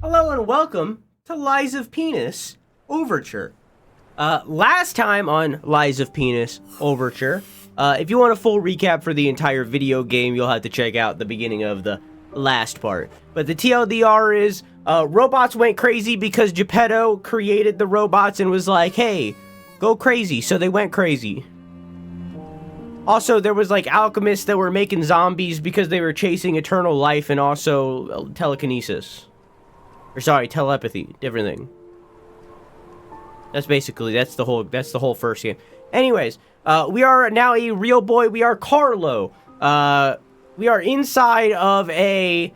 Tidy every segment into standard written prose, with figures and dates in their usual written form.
Hello and welcome to Lies of Penis Overture. Last time on Lies of Penis Overture, if you want a full recap for the entire video game, you'll have to check out the beginning of the last part. But the TLDR is, robots went crazy because Geppetto created the robots and was like, hey, go crazy, so they went crazy. Also, there was like alchemists that were making zombies because they were chasing eternal life and also telekinesis. Or sorry, telepathy, different thing. That's the whole first game. Anyways, we are now a real boy. We are Carlo. We are inside of a,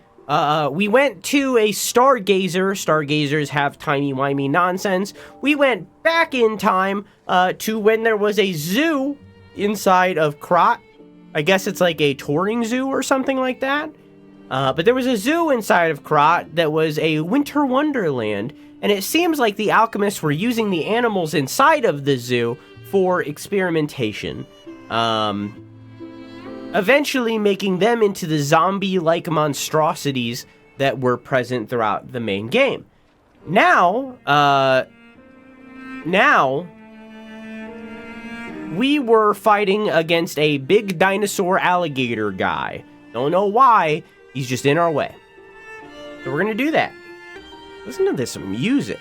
we went to a stargazer. Stargazers have timey-wimey nonsense. We went back in time, to when there was a zoo inside of Krat. I guess it's like a touring zoo or something like that. But there was a zoo inside of Krat that was a winter wonderland, and it seems like the alchemists were using the animals inside of the zoo for experimentation. Eventually making them into the zombie-like monstrosities that were present throughout the main game. Now, we were fighting against a big dinosaur alligator guy. Don't know why, he's just in our way. So we're gonna do that. Listen to this music.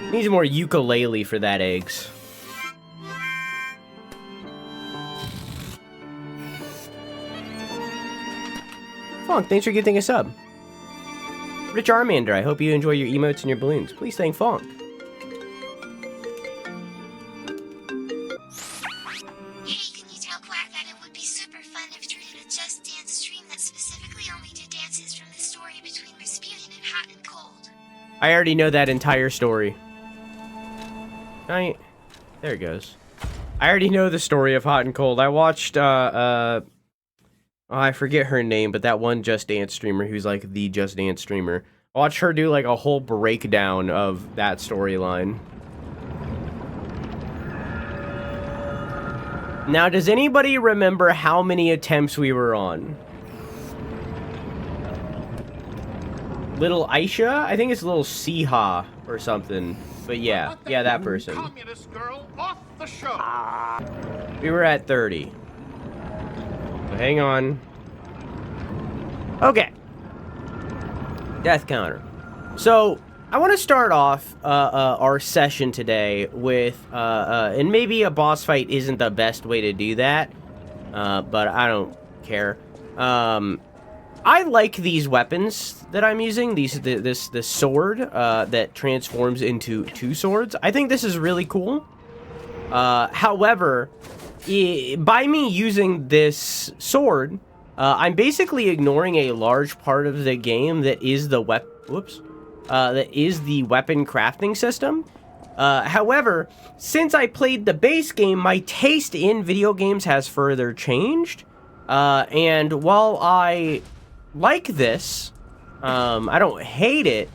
Needs more ukulele for that, eggs. Funk, thanks for gifting a sub. Rich Armander, I hope you enjoy your emotes and your balloons. Please thank Funk. Hey, can you tell Krat that it would be super fun if we did a Just Dance stream that specifically only did dances from the story between Rasputin and Hot and Cold? I already know that entire story. There it goes. I already know the story of Hot and Cold. I watched, I forget her name, but that one Just Dance streamer who's like the Just Dance streamer. I watched her do like a whole breakdown of that storyline. Now, does anybody remember how many attempts we were on? Little Aisha? I think it's Little Siha or something. But yeah, that person. Communist girl off the show. We were at 30. So hang on. Okay. Death counter. So I want to start off our session today with and maybe a boss fight isn't the best way to do that, but I don't care. I like these weapons that I'm using. This sword that transforms into two swords. I think this is really cool. However, by me using this sword, I'm basically ignoring a large part of the game that is the weapon crafting system. However, since I played the base game, my taste in video games has further changed. And while I like this, I don't hate it.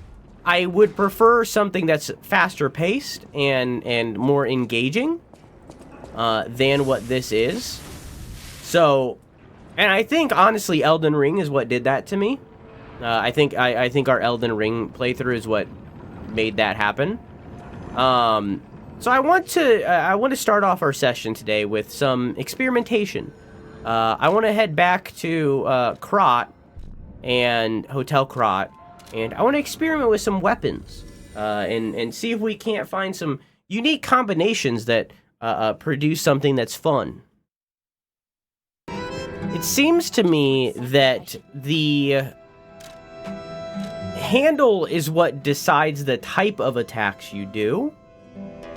I would prefer something that's faster paced and more engaging than what this is. So, and I think honestly Elden Ring is what did that to me. I think our Elden Ring playthrough is what made that happen. So I want to start off our session today with some experimentation. I want to head back to Krat and Hotel Krat, and I want to experiment with some weapons and see if we can't find some unique combinations that produce something that's fun. It seems to me that the handle is what decides the type of attacks you do,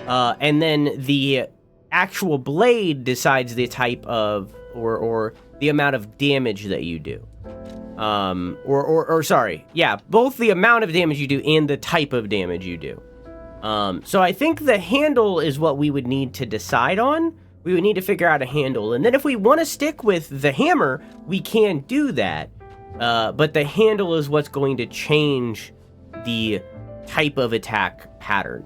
and then the actual blade decides the type of or the amount of damage that you do. Sorry, yeah, both the amount of damage you do and the type of damage you do. So I think the handle is what we would need to decide on. We would need to figure out a handle, and then if we want to stick with the hammer, we can do that. But the handle is what's going to change the type of attack pattern.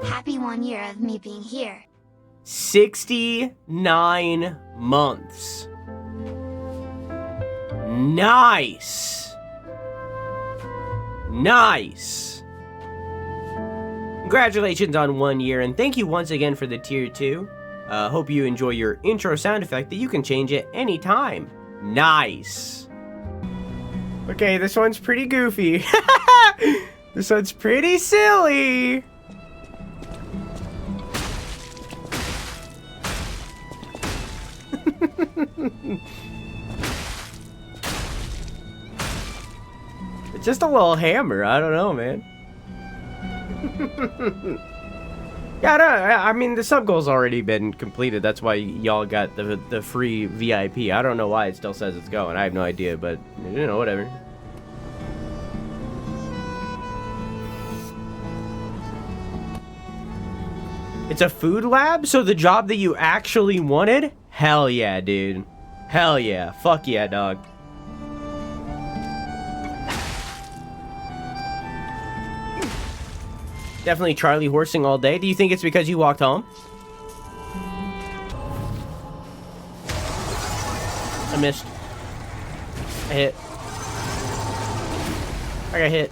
Happy 1 year of me being here. 69 months. Nice. Nice. Congratulations on 1 year, and thank you once again for the tier 2. Hope you enjoy your intro sound effect that you can change at any time. Nice. Okay, this one's pretty goofy. This one's pretty silly. It's just a little hammer. I don't know, man. Yeah, I mean, the sub goal's already been completed. That's why y'all got the free VIP. I don't know why it still says it's going. I have no idea, but, you know, whatever. It's a food lab? So the job that you actually wanted? Hell yeah, dude. Hell yeah. Fuck yeah, dog. Definitely Charlie horsing all day. Do you think it's because you walked home? I missed. I hit. I got hit.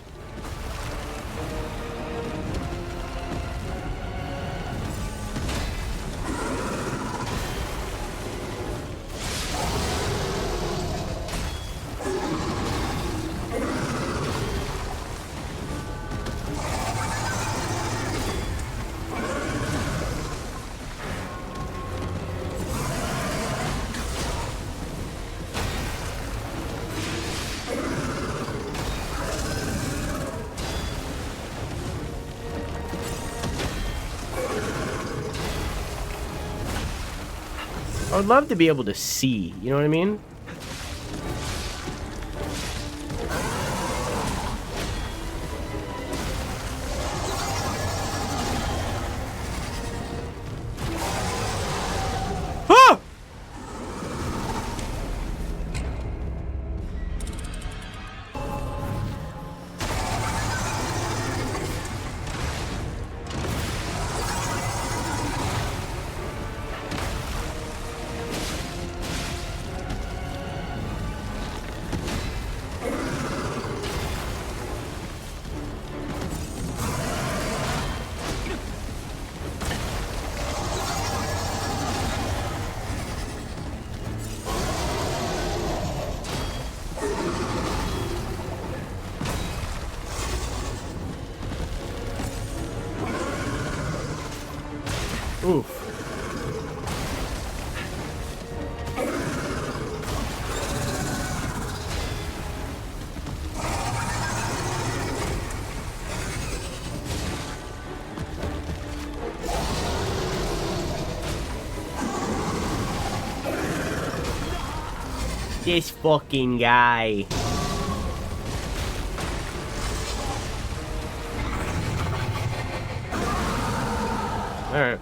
I would love to be able to see, you know what I mean? Ah! Oof. This fucking guy. All right.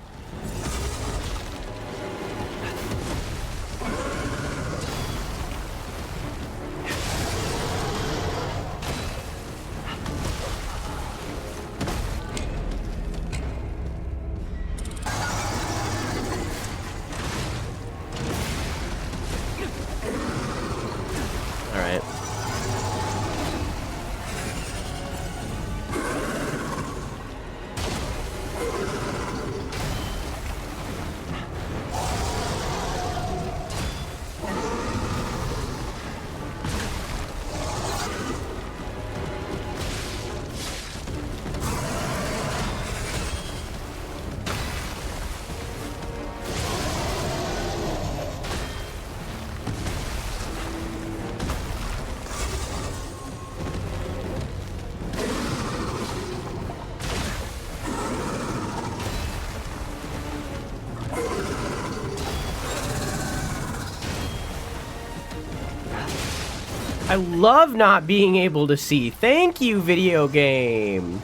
All right. I love not being able to see. Thank you, video game.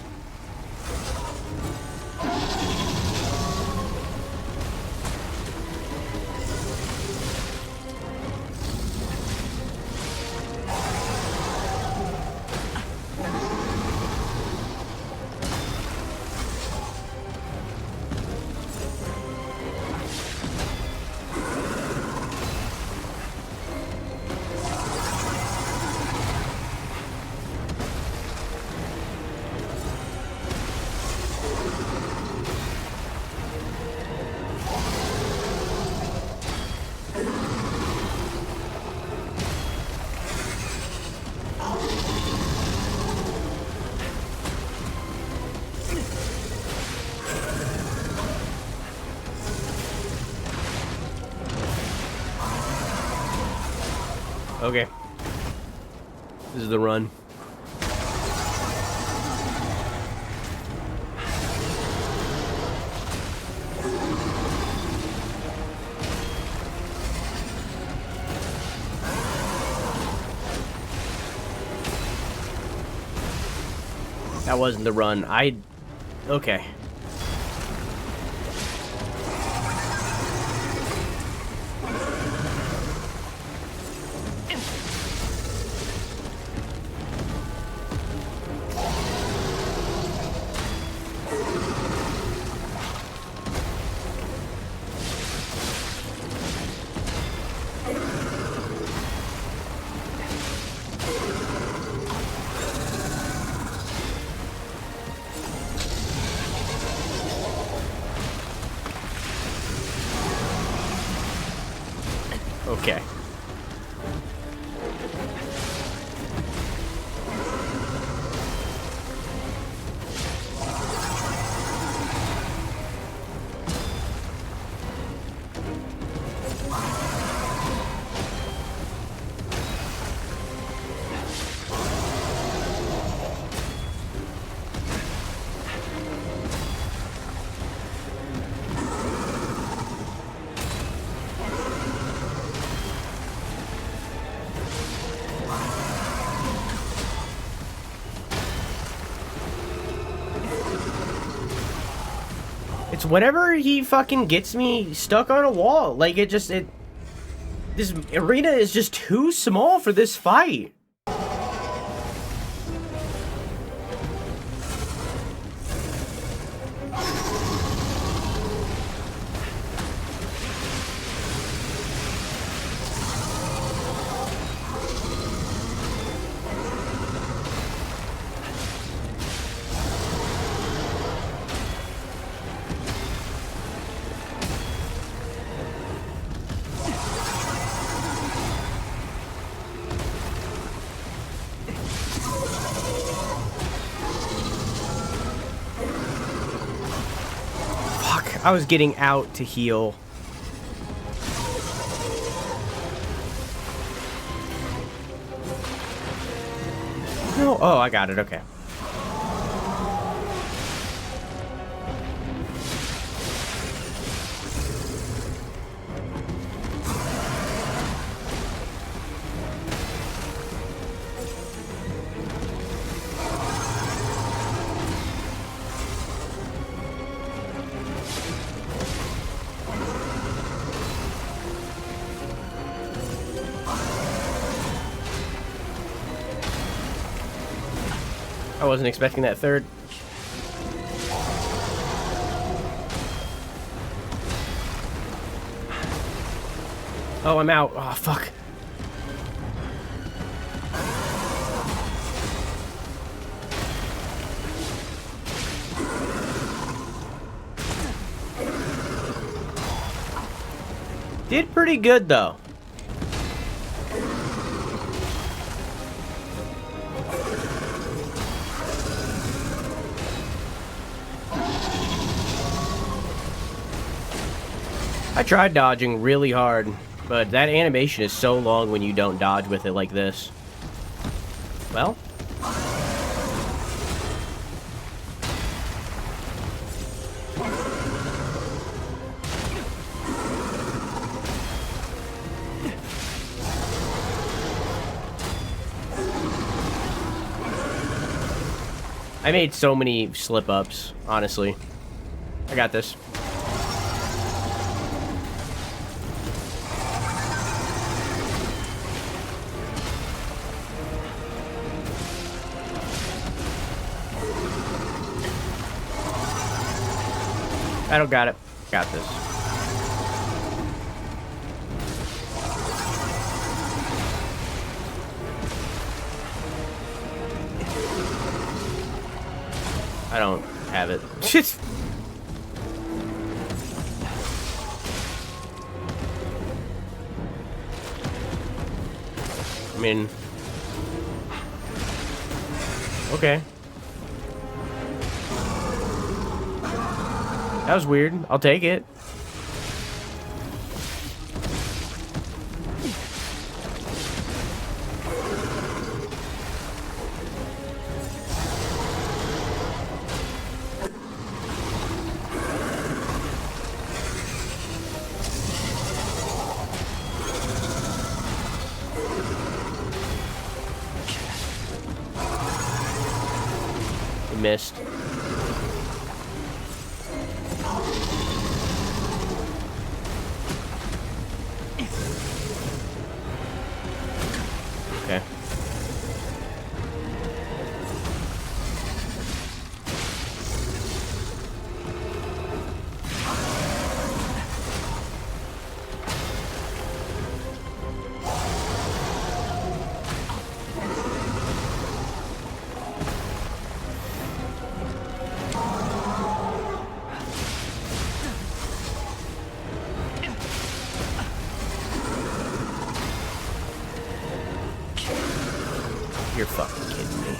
Okay. This is the run. That wasn't the run. Okay. Okay. It's whenever he fucking gets me stuck on a wall. Like, this arena is just too small for this fight. I was getting out to heal. No, oh, I got it, okay. I wasn't expecting that third. Oh, I'm out. Oh, fuck. Did pretty good, though. I tried dodging really hard, but that animation is so long when you don't dodge with it like this. Well. I made so many slip-ups, honestly. I got this. I don't got it. Got this. I don't have it. Shit. I mean, okay. That was weird. I'll take it. You missed. Okay. You're fucking kidding me.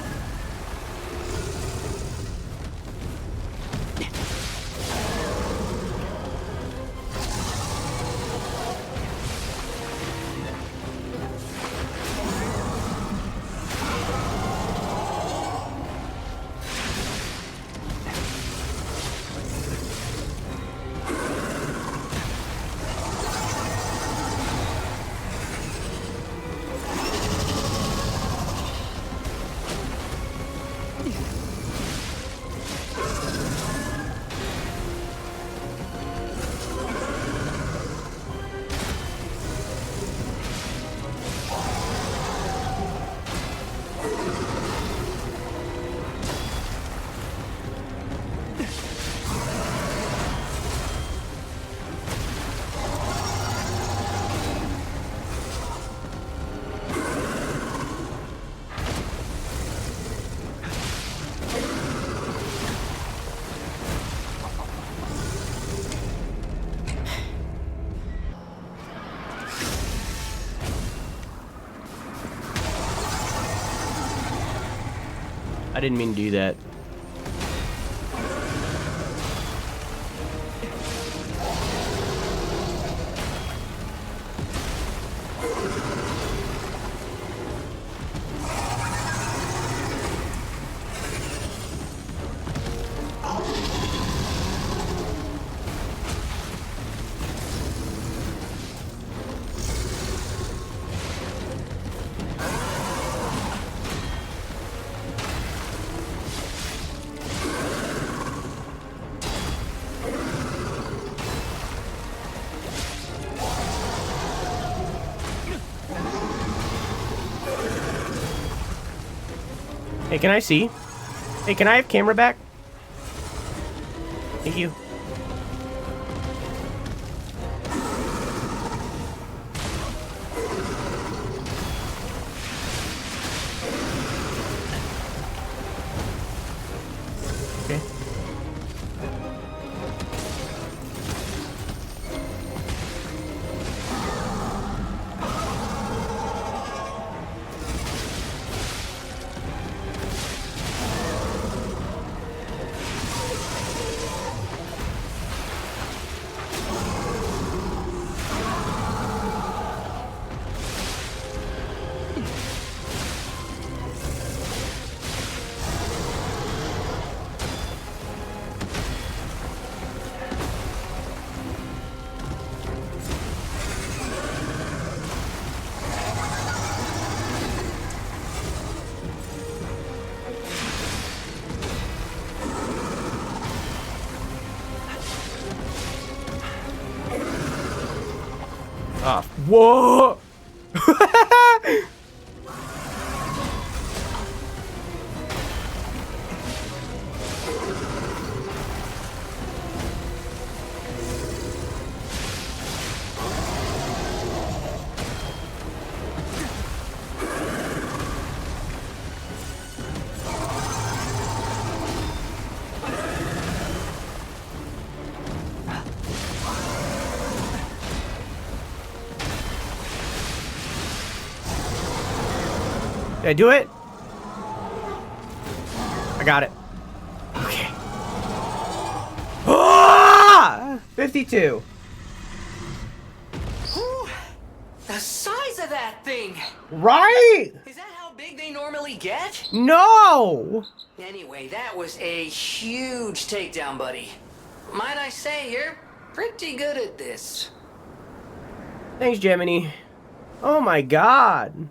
I didn't mean to do that. Hey, can I see? Hey, can I have camera back? Thank you. Okay. Oh, whoa! Did I do it? I got it. Okay. Ah! 52. Whew, the size of that thing! Right? Is that how big they normally get? No! Anyway, that was a huge takedown, buddy. Might I say, you're pretty good at this. Thanks, Gemini. Oh my god.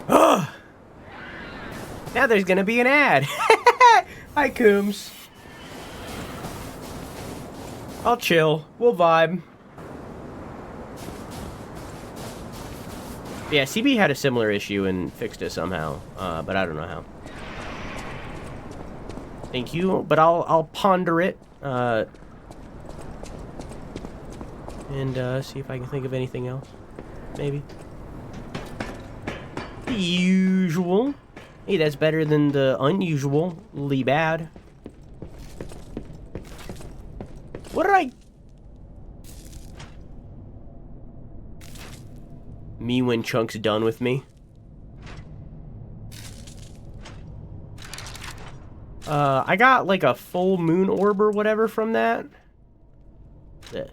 Ugh. Now there's gonna be an ad. Hi, Coombs. I'll chill. We'll vibe. Yeah, CB had a similar issue and fixed it somehow, but I don't know how. Thank you, but I'll ponder it, and see if I can think of anything else. Maybe. The usual. Hey, that's better than the unusually bad. What did I... Me when Chunk's done with me. I got like a full moon orb or whatever from that. This.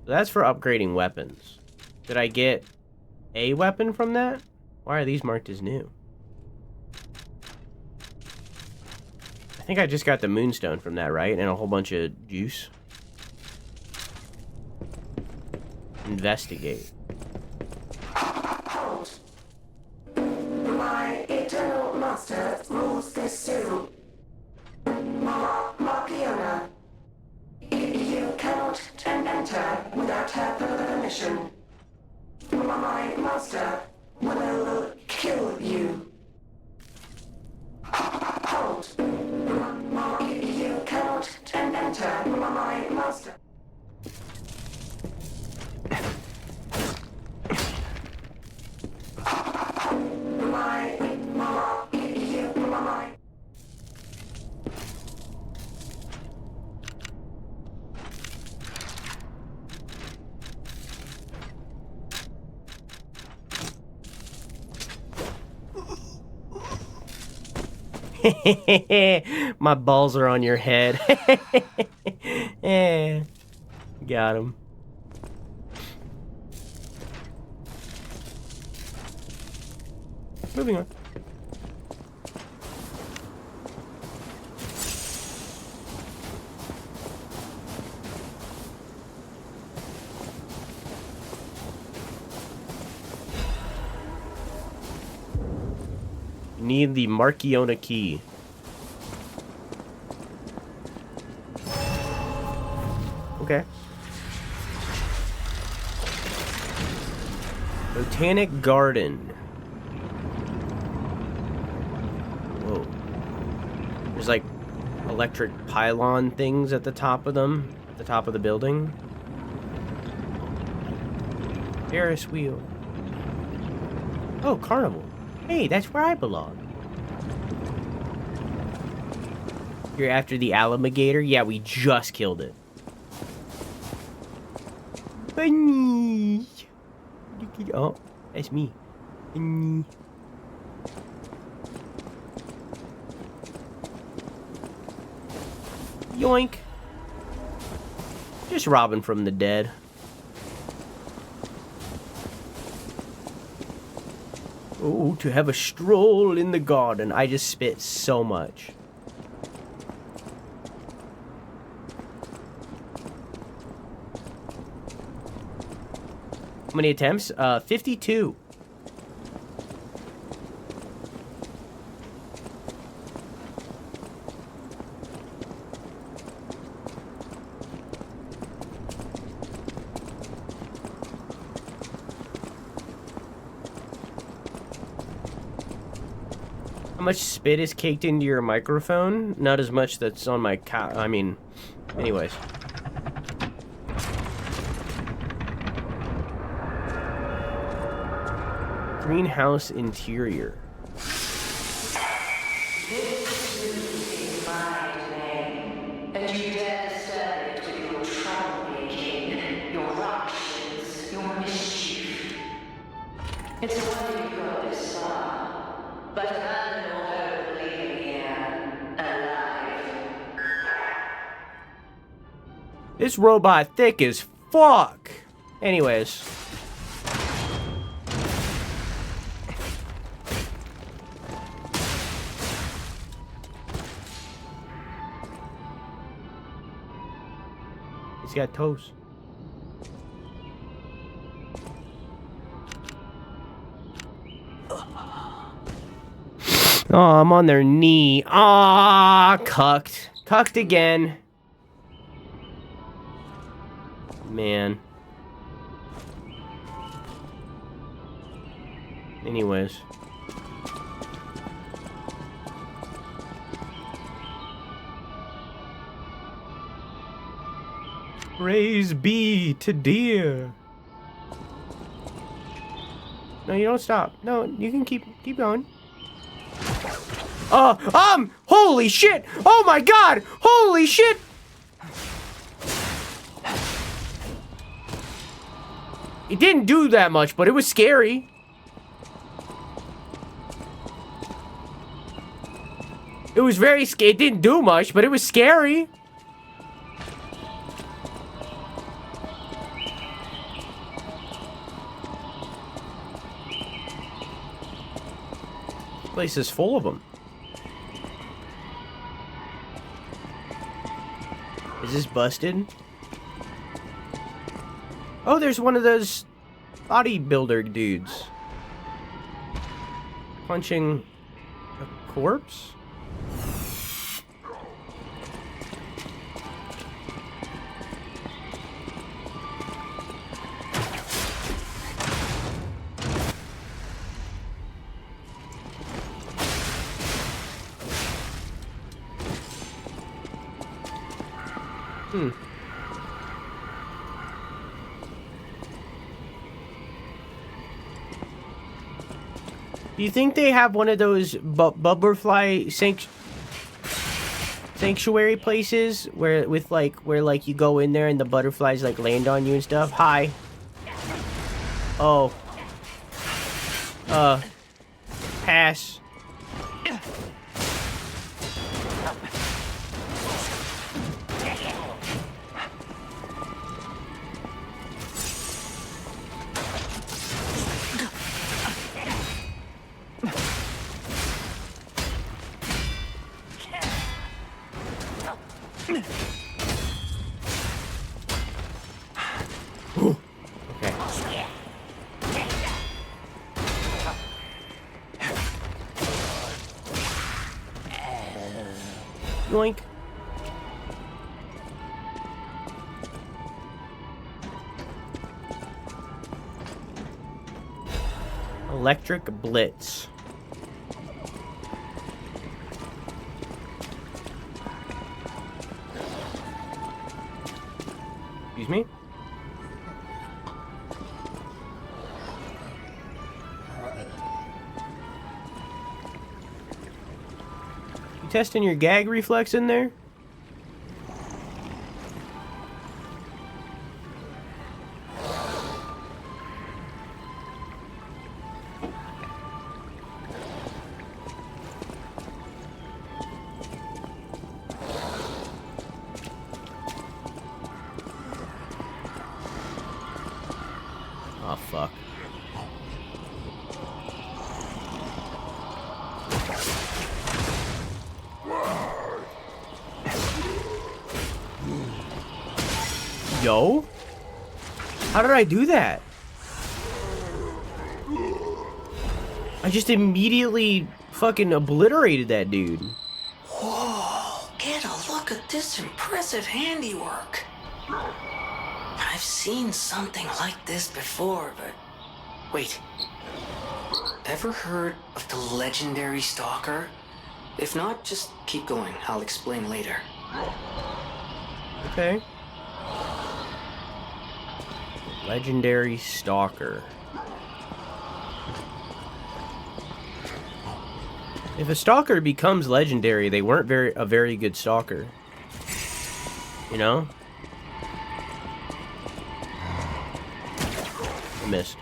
That's for upgrading weapons. Did I get a weapon from that? Why are these marked as new? I think I just got the moonstone from that, right? And a whole bunch of juice. Investigate. My eternal master rules this zone. Markiana. You cannot enter without her permission. My master will kill you. Hold. You cannot enter my master. My balls are on your head. Eh, got him. Moving on. Need the Markiona key. Okay. Botanic Garden. Whoa. There's like electric pylon things at the top of them, at the top of the building. Ferris wheel. Oh, carnival. Hey, that's where I belong. You're after the alligator? Yeah, we just killed it. Bunny. Oh, that's me. Bunny. Yoink. Just robbing from the dead. Oh, to have a stroll in the garden. I just spit so much. How many attempts? 52. much spit is caked into your microphone? Not as much that's on my I mean, anyways. Greenhouse interior. This is my domain, and you dare disturb it with your troublemaking, your ructions, your mischief. It's a wonder you got this far, but abandon all hope of leaving here alive. This robot thick as fuck. Anyways. He's got toes. Oh, I'm on their knee. Ah, cucked. Cucked again. Man. Anyways. Praise be to deer. No, you don't stop. No, you can keep going. Holy shit! Oh my god! Holy shit! It didn't do that much, but it was scary. It was very scary. It didn't do much, but it was scary. This place is full of them. Is this busted? Oh, there's one of those bodybuilder dudes. Punching a corpse? Do you think they have one of those butterfly sanctuary places where you go in there and the butterflies like land on you and stuff? Hi. Oh. Pass. Yoink. Electric Blitz. Excuse me? Testing your gag reflex in there? Oh, fuck. Yo? How did I do that? I just immediately fucking obliterated that dude. Whoa, get a look at this impressive handiwork. I've seen something like this before, but... Wait. ever heard of the legendary stalker? If not, just keep going. I'll explain later. Okay. Legendary stalker. If a stalker becomes legendary, they weren't a very good stalker. You know? I missed.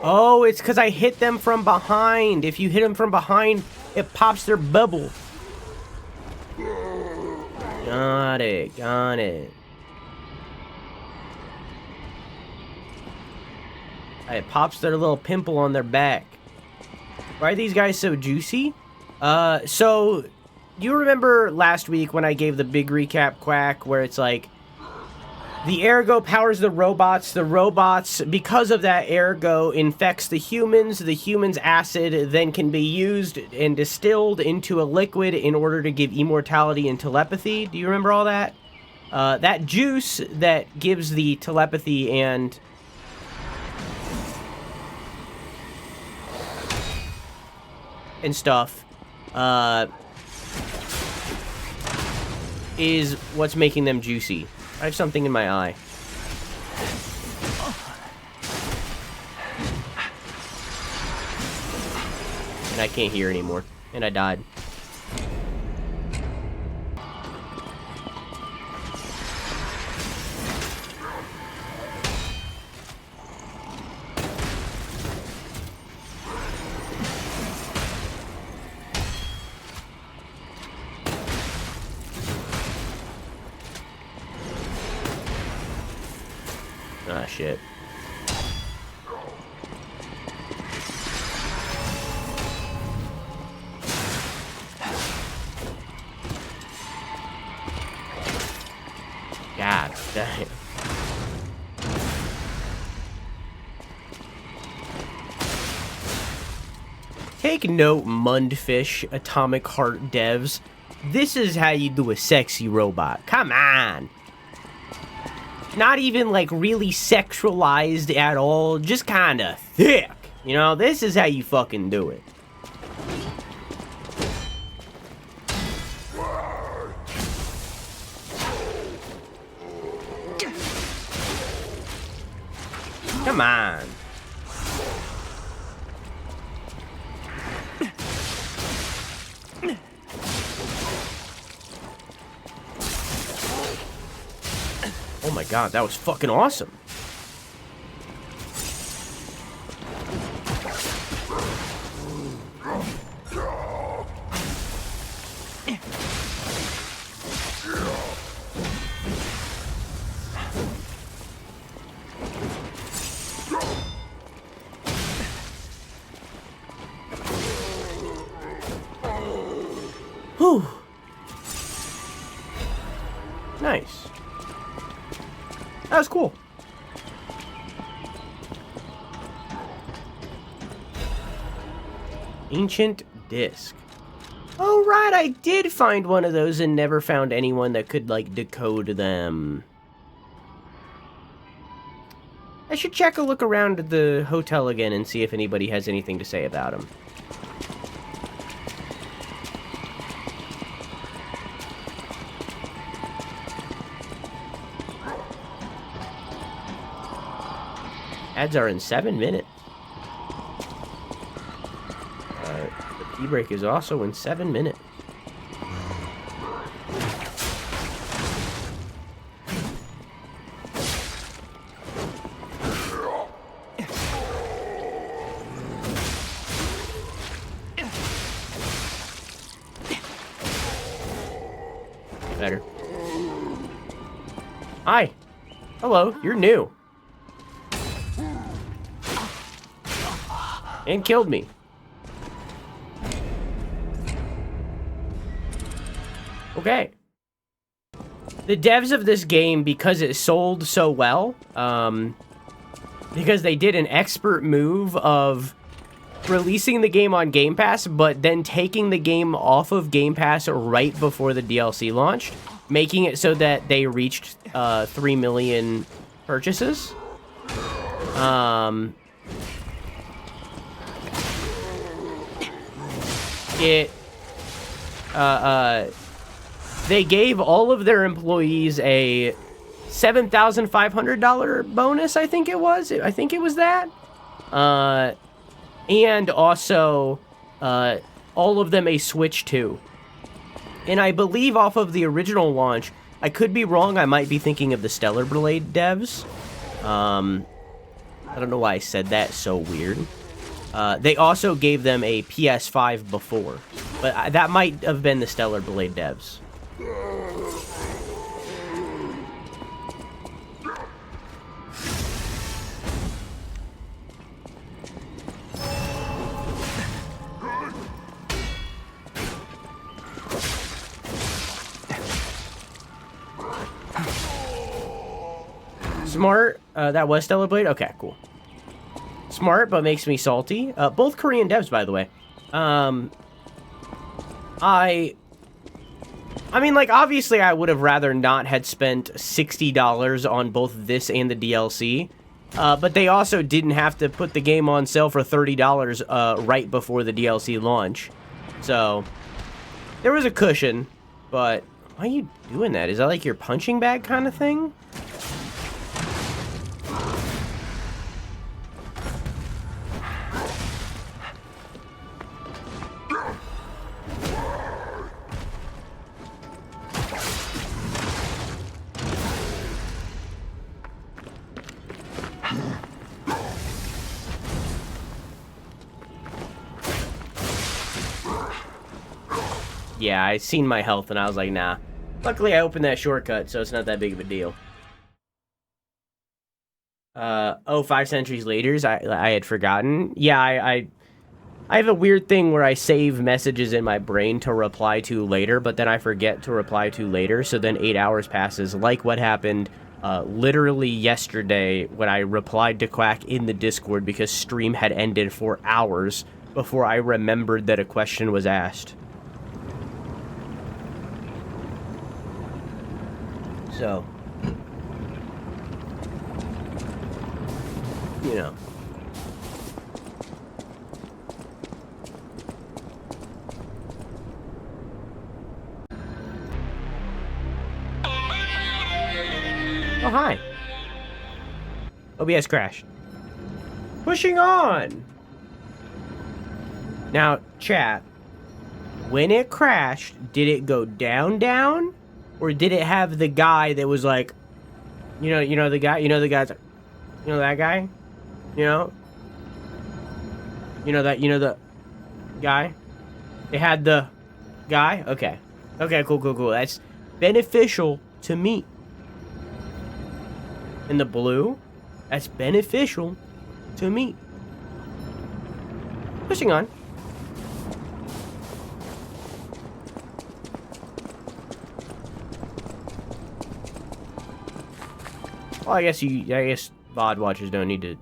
Oh, it's because I hit them from behind. If you hit them from behind, it pops their bubble. Got it, got it. It pops their little pimple on their back. Why are these guys so juicy? So, you remember last week when I gave the big recap quack where it's like, the ergo powers the robots, because of that ergo, infects the humans' acid then can be used and distilled into a liquid in order to give immortality and telepathy. Do you remember all that? That juice that gives the telepathy and stuff, is what's making them juicy. I have something in my eye. And I can't hear anymore. And I died. Ah, shit. God damn. Take note, Mundfish Atomic Heart devs. This is how you do a sexy robot. Come on. Not even, like, really sexualized at all. Just kind of thick. You know, this is how you fucking do it. Come on. Oh my god, that was fucking awesome. Whew. Nice. That was cool. Ancient disc. Oh, right, I did find one of those and never found anyone that could, like, decode them. I should check a look around at the hotel again and see if anybody has anything to say about them. Ads are in 7 minutes. The pee break is also in 7 minutes. Better. Hi. Hello, you're new. And killed me. Okay. The devs of this game, because it sold so well, because they did an expert move of releasing the game on Game Pass, but then taking the game off of Game Pass right before the DLC launched, making it so that they reached 3 million purchases. They gave all of their employees a $7,500 bonus, I think it was. I think it was that. And also, all of them a Switch 2. And I believe off of the original launch, I could be wrong, I might be thinking of the Stellar Blade devs. I don't know why I said that, so weird. They also gave them a PS5 before, but that might have been the Stellar Blade devs. Smart. That was Stellar Blade? Okay, cool. Smart, but makes me salty. Both Korean devs, by the way. I mean, like, obviously I would have rather not had spent $60 on both this and the DLC. But they also didn't have to put the game on sale for $30 right before the DLC launch. So, there was a cushion, but why are you doing that? Is that like your punching bag kind of thing? Yeah, I seen my health and I was like, nah. Luckily, I opened that shortcut, so it's not that big of a deal. 5 centuries later, I had forgotten. Yeah, I have a weird thing where I save messages in my brain to reply to later, but then I forget to reply to later, so then 8 hours passes, like what happened literally yesterday when I replied to Quack in the Discord because stream had ended for hours before I remembered that a question was asked. So, you know. Oh, hi. OBS crashed. Pushing on! Now, chat. When it crashed, did it go down, down? Or did it have the guy that was like, you know the guy, that guy, the guy. It had the guy. Okay, cool. That's beneficial to me. And the blue, that's beneficial to me. Pushing on. Well, I guess VOD watchers don't need to.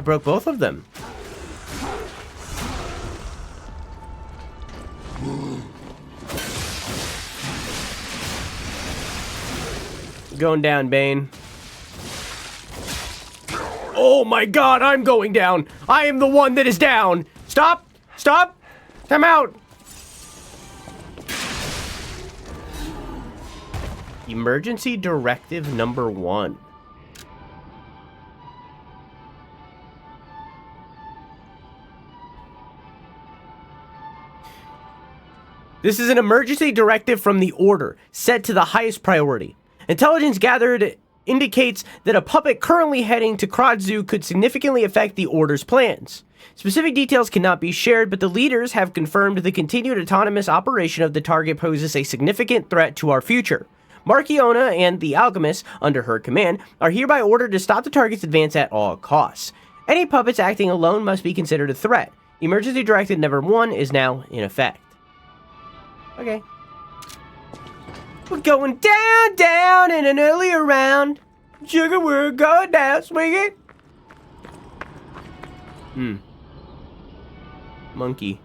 Broke both of them. Going down, Bane. Oh my god, I'm going down. I am the one that is down. Stop! Stop! Come out! Emergency Directive number 1. This is an emergency directive from the Order, set to the highest priority. Intelligence gathered indicates that a puppet currently heading to Krat Zoo could significantly affect the Order's plans. Specific details cannot be shared, but the leaders have confirmed the continued autonomous operation of the target poses a significant threat to our future. Marchiona and the alchemists, under her command, are hereby ordered to stop the target's advance at all costs. Any puppets acting alone must be considered a threat. Emergency Directive Number 1 is now in effect. Okay. We're going down in an earlier round. Sugar, we're going down, swing it. Monkey.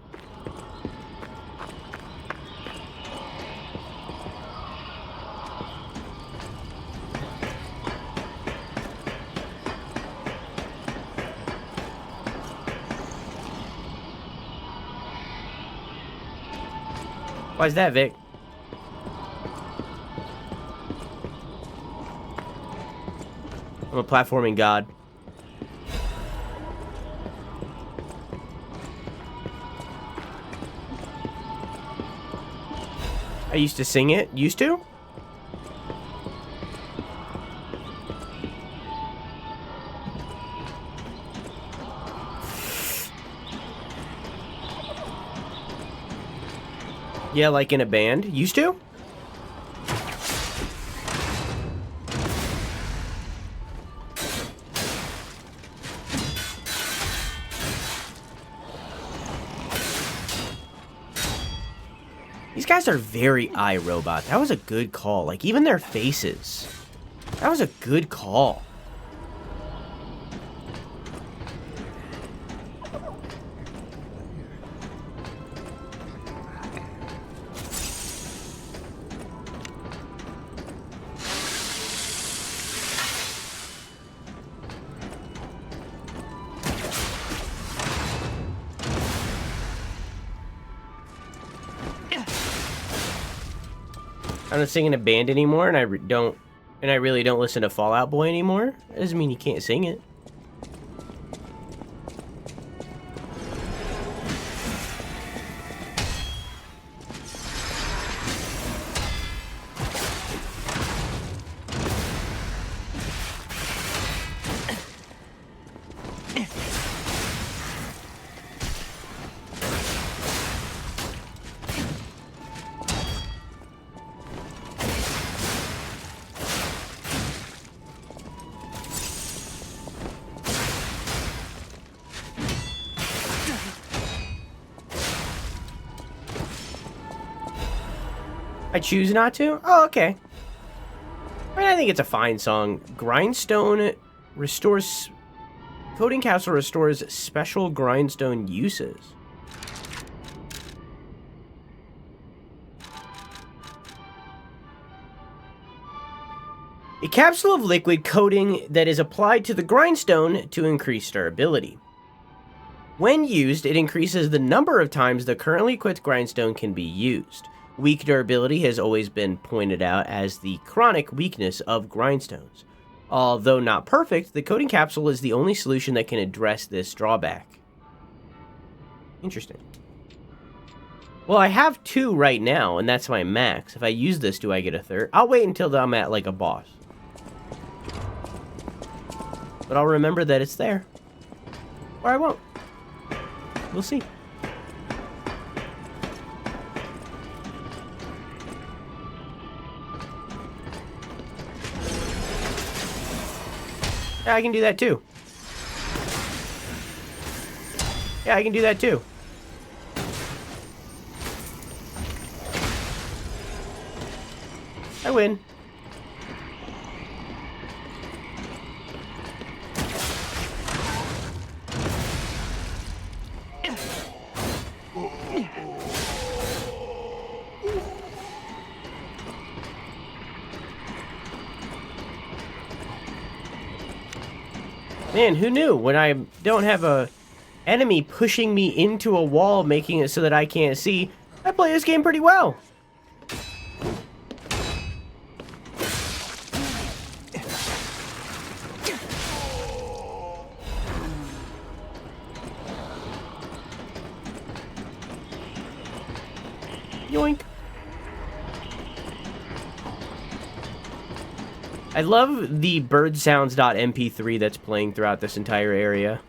Why's that, Vic? I'm a platforming god. I used to sing it. Used to? Yeah, like in a band. Used to? These guys are very iRobot. That was a good call. Like, even their faces. That was a good call. I don't sing in a band anymore, and I really don't listen to Fall Out Boy anymore. That doesn't mean you can't sing it. I choose not to? Oh, okay. I mean, I think it's a fine song. Grindstone restores... Coding Castle restores special grindstone uses. A capsule of liquid coating that is applied to the grindstone to increase durability. When used, it increases the number of times the currently equipped grindstone can be used. Weak durability has always been pointed out as the chronic weakness of grindstones. Although not perfect, the coating capsule is the only solution that can address this drawback. Interesting. Well, I have 2 right now, and that's my max. If I use this, do I get a 3rd? I'll wait until I'm at, like, a boss. But I'll remember that it's there. Or I won't. We'll see. Yeah, I can do that too. Yeah, I can do that too. I win. Man, who knew? When I don't have a enemy pushing me into a wall, making it so that I can't see, I play this game pretty well. Yoink. I love the birdsounds.mp3 that's playing throughout this entire area.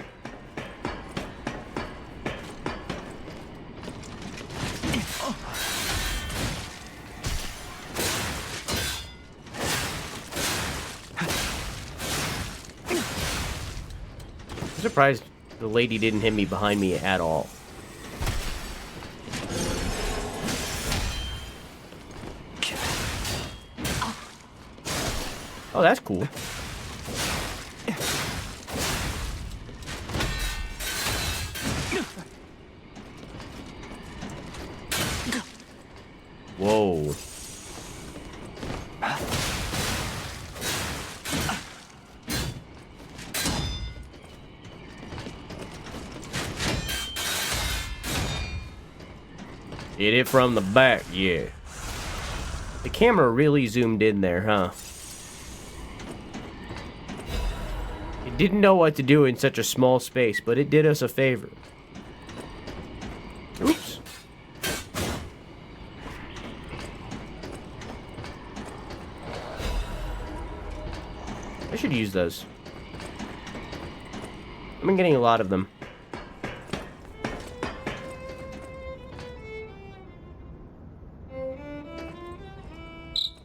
I'm surprised the lady didn't hit me behind me at all. Oh, that's cool. Whoa. Hit it from the back, yeah. The camera really zoomed in there, huh? It didn't know what to do in such a small space, but it did us a favor. Oops. I should use those. I've been getting a lot of them.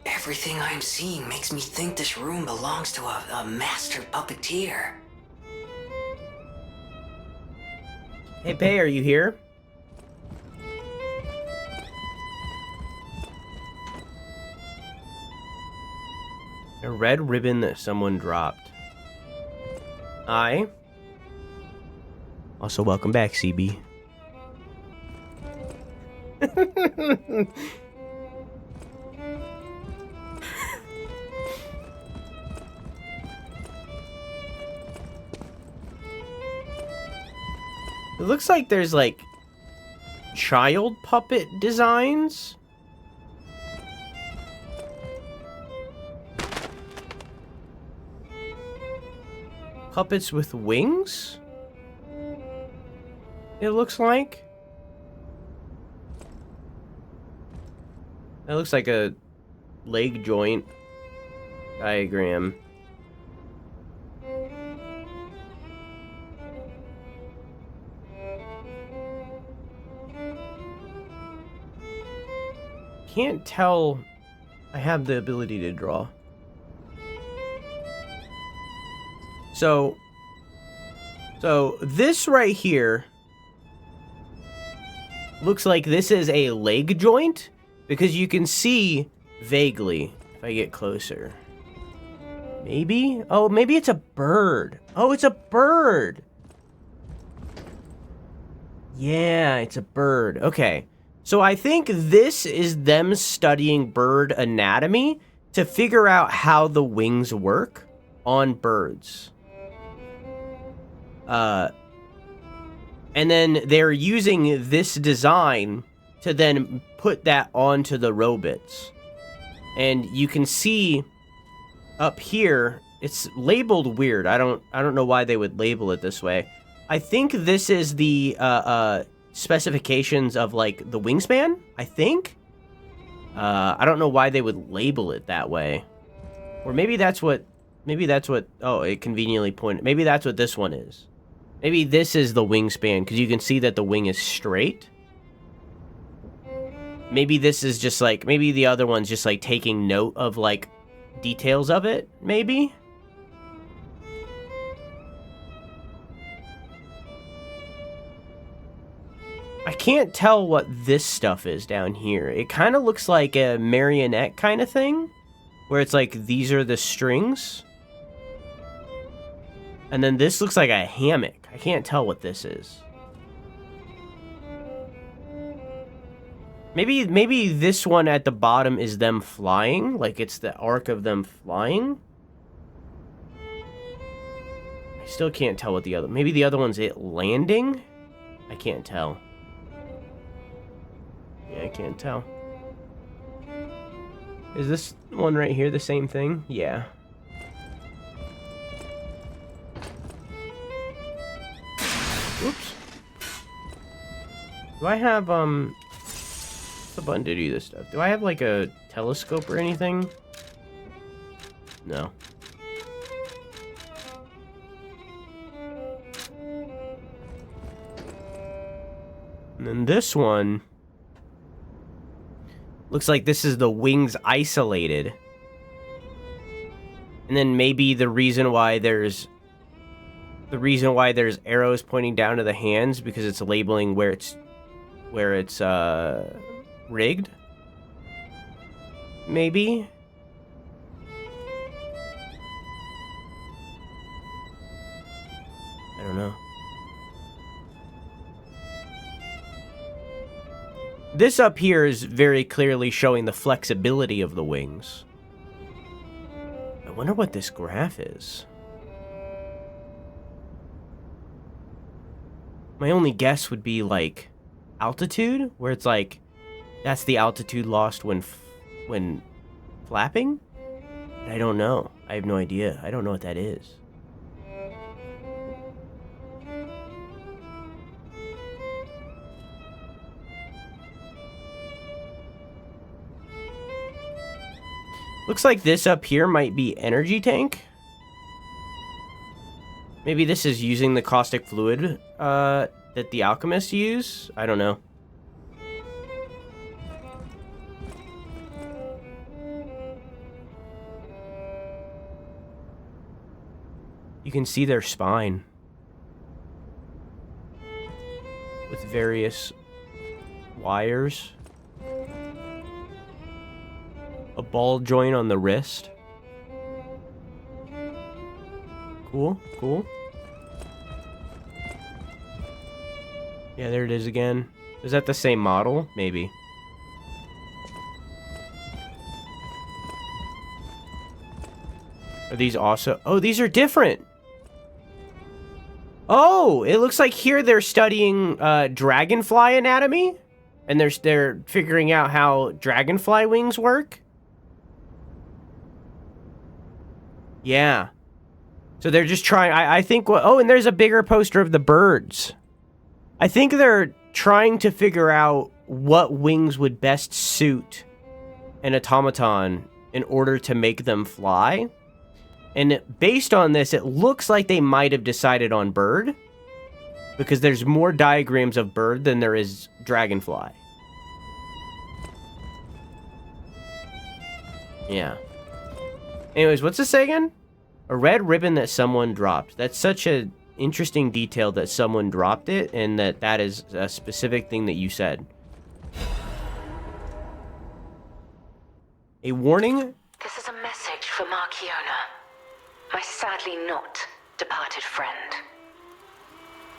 Everything I'm seeing makes me think this room belongs to a master puppeteer. Hey, Pei, are you here? A red ribbon that someone dropped. Also, welcome back, CB. It looks like there's, like, child puppet designs. Puppets with wings? It looks like. That looks like a leg joint diagram. Can't tell I have the ability to draw. So this right here looks like this is a leg joint because you can see vaguely if I get closer. Maybe? Oh, maybe it's a bird. Oh, it's a bird. Yeah, it's a bird. Okay. So I think this is them studying bird anatomy to figure out how the wings work on birds. And then they're using this design to then put that onto the robots. And you can see up here, it's labeled weird. I don't know why they would label it this way. I think this is the specifications of like the wingspan, I think. I don't know why they would label it that way. Or maybe that's what oh, it conveniently pointed. Maybe that's what this one is. Maybe this is the wingspan because you can see that the wing is straight. Maybe this is just like, maybe the other one's just like taking note of like details of it, maybe. I can't tell what this stuff is down here. It kind of looks like a marionette kind of thing, where it's like, these are the strings. And then this looks like a hammock. I can't tell what this is. Maybe this one at the bottom is them flying, like it's the arc of them flying. I still can't tell what the other, maybe the other one's it landing? I can't tell. Yeah, I can't tell. Is this one right here the same thing? Yeah. Oops. Do I have, what's the button to do this stuff? Do I have, like, a telescope or anything? No. And then this one looks like this is the wings isolated. And then maybe the reason why there's arrows pointing down to the hands because it's labeling where it's rigged. Maybe. I don't know. This up here is very clearly showing the flexibility of the wings. I wonder what this graph is. My only guess would be like altitude, where it's like that's the altitude lost when flapping. But I don't know. I have no idea. I don't know what that is. Looks like this up here might be energy tank. Maybe this is using the caustic fluid that the alchemists use. I don't know. You can see their spine with various wires. A ball joint on the wrist. Cool, cool. Yeah, there it is again. Is that the same model? Maybe. Are these also... Oh, these are different! Oh, it looks like here they're studying dragonfly anatomy. And they're figuring out how dragonfly wings work. Yeah. So they're just trying... I think... Oh, and there's a bigger poster of the birds. I think they're trying to figure out what wings would best suit an automaton in order to make them fly. And based on this, it looks like they might have decided on bird. Because there's more diagrams of bird than there is dragonfly. Yeah. Anyways, what's this say again? A red ribbon that someone dropped. That's such an interesting detail that someone dropped it, and that is a specific thing that you said. A warning? This is a message for Markiona, my sadly not departed friend.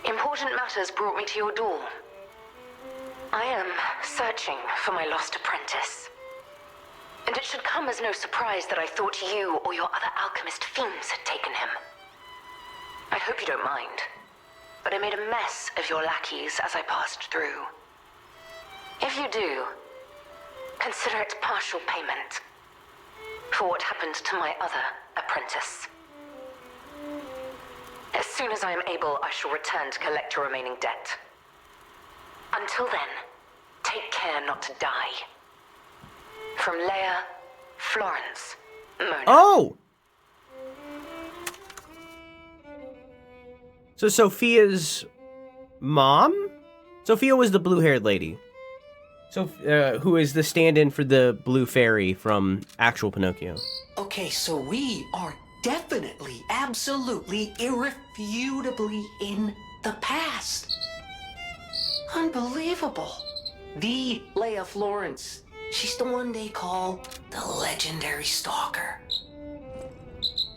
Important matters brought me to your door. I am searching for my lost apprentice. And it should come as no surprise that I thought you or your other alchemist fiends had taken him. I hope you don't mind, but I made a mess of your lackeys as I passed through. If you do, consider it partial payment for what happened to my other apprentice. As soon as I am able, I shall return to collect your remaining debt. Until then, take care not to die. From Leia, Florence, Mona. Oh! So Sophia's mom? Sophia was the blue-haired lady. So, who is the stand-in for the blue fairy from actual Pinocchio. Okay, so we are definitely, absolutely, irrefutably in the past. Unbelievable. The Leia Florence. She's the one they call the legendary stalker.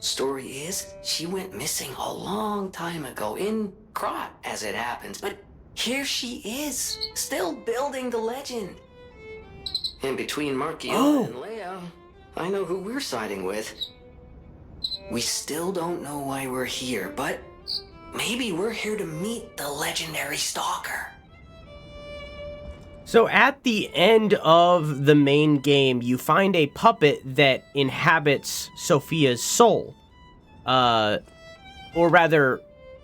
Story is, she went missing a long time ago in Krat, as it happens, but here she is, still building the legend. And between Markiona and Leia, I know who we're siding with. We still don't know why we're here, but maybe we're here to meet the legendary stalker. So at the end of the main game, you find a puppet that inhabits Sophia's soul. Or rather,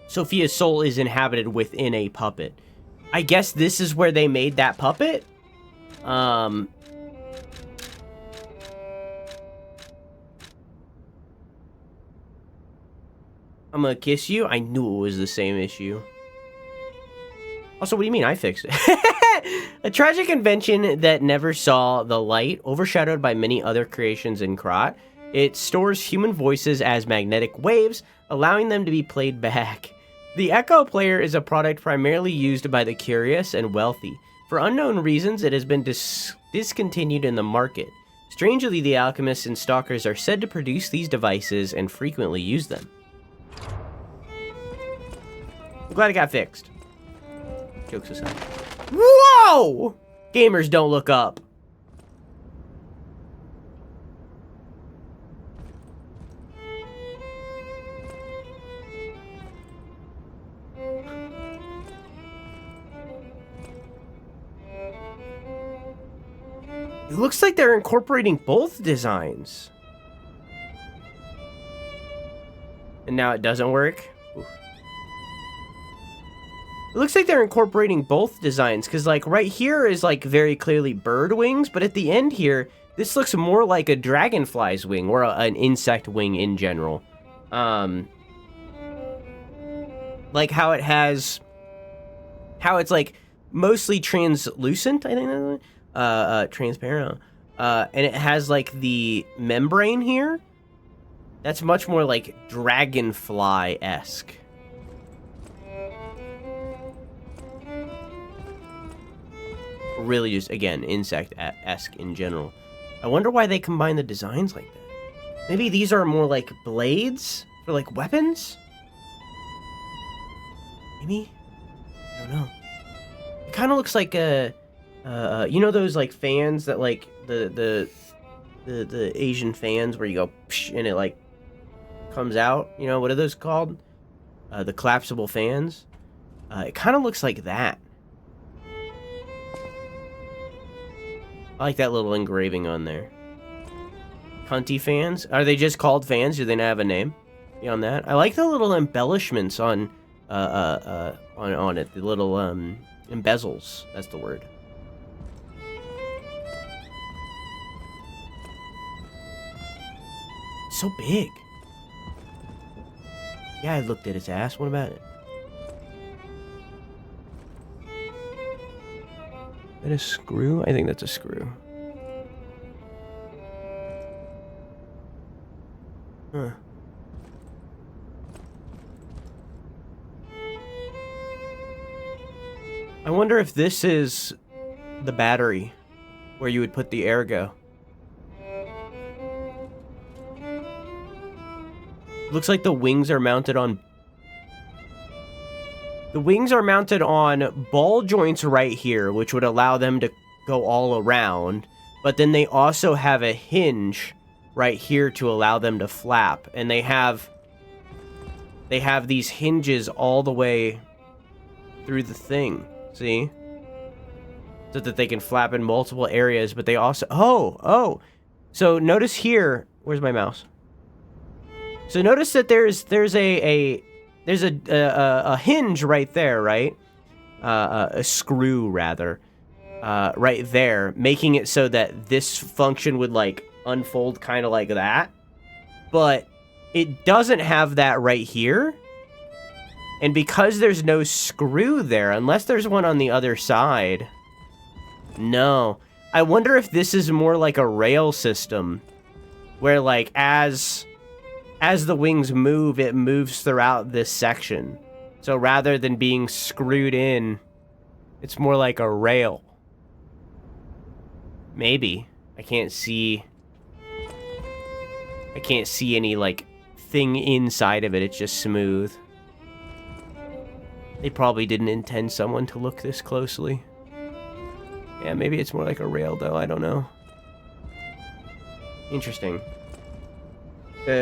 Sophia's soul is inhabited within a puppet. I guess this is where they made that puppet? I'm gonna kiss you. I knew it was the same issue. Also, what do you mean I fixed it? A tragic invention that never saw the light, overshadowed by many other creations in Krat. It stores human voices as magnetic waves, allowing them to be played back. The Echo Player is a product primarily used by the curious and wealthy. For unknown reasons, it has been discontinued in the market. Strangely, the alchemists and stalkers are said to produce these devices and frequently use them. I'm glad it got fixed. Jokes aside. Whoa! Gamers don't look up. It looks like they're incorporating both designs. And now it doesn't work. Oof. It looks like they're incorporating both designs, because like right here is like very clearly bird wings, but at the end here, this looks more like a dragonfly's wing or an insect wing in general. Like how it has, how it's like mostly translucent, I think, transparent, and it has like the membrane here. That's much more like dragonfly-esque. Really just, again, insect-esque in general. I wonder why they combine the designs like that. Maybe these are more like blades for like weapons? Maybe? I don't know. It kind of looks like a, you know those like fans that like the Asian fans where you go psh, and it like comes out? You know, what are those called? The collapsible fans? It kind of looks like that. I like that little engraving on there. Cunty fans? Are they just called fans? Do they not have a name beyond that? I like the little embellishments on it. The little embezzles. That's the word. So big. Yeah, I looked at its ass. What about it? Is that a screw? I think that's a screw. Huh. I wonder if this is the battery where you would put the ergo. Looks like the wings are mounted on... The wings are mounted on ball joints right here, which would allow them to go all around. But then they also have a hinge right here to allow them to flap. And they have these hinges all the way through the thing. See? So that they can flap in multiple areas, but they also... Oh! So notice here... Where's my mouse? So notice that there's a hinge right there, right? A screw, rather. Right there, making it so that this function would, like, unfold kind of like that. But it doesn't have that right here. And because there's no screw there, unless there's one on the other side... No. I wonder if this is more like a rail system. Where, like, as the wings move, it moves throughout this section. So rather than being screwed in, it's more like a rail. Maybe. I can't see any, like, thing inside of it. It's just smooth. They probably didn't intend someone to look this closely. Yeah, maybe it's more like a rail, though. I don't know. Interesting.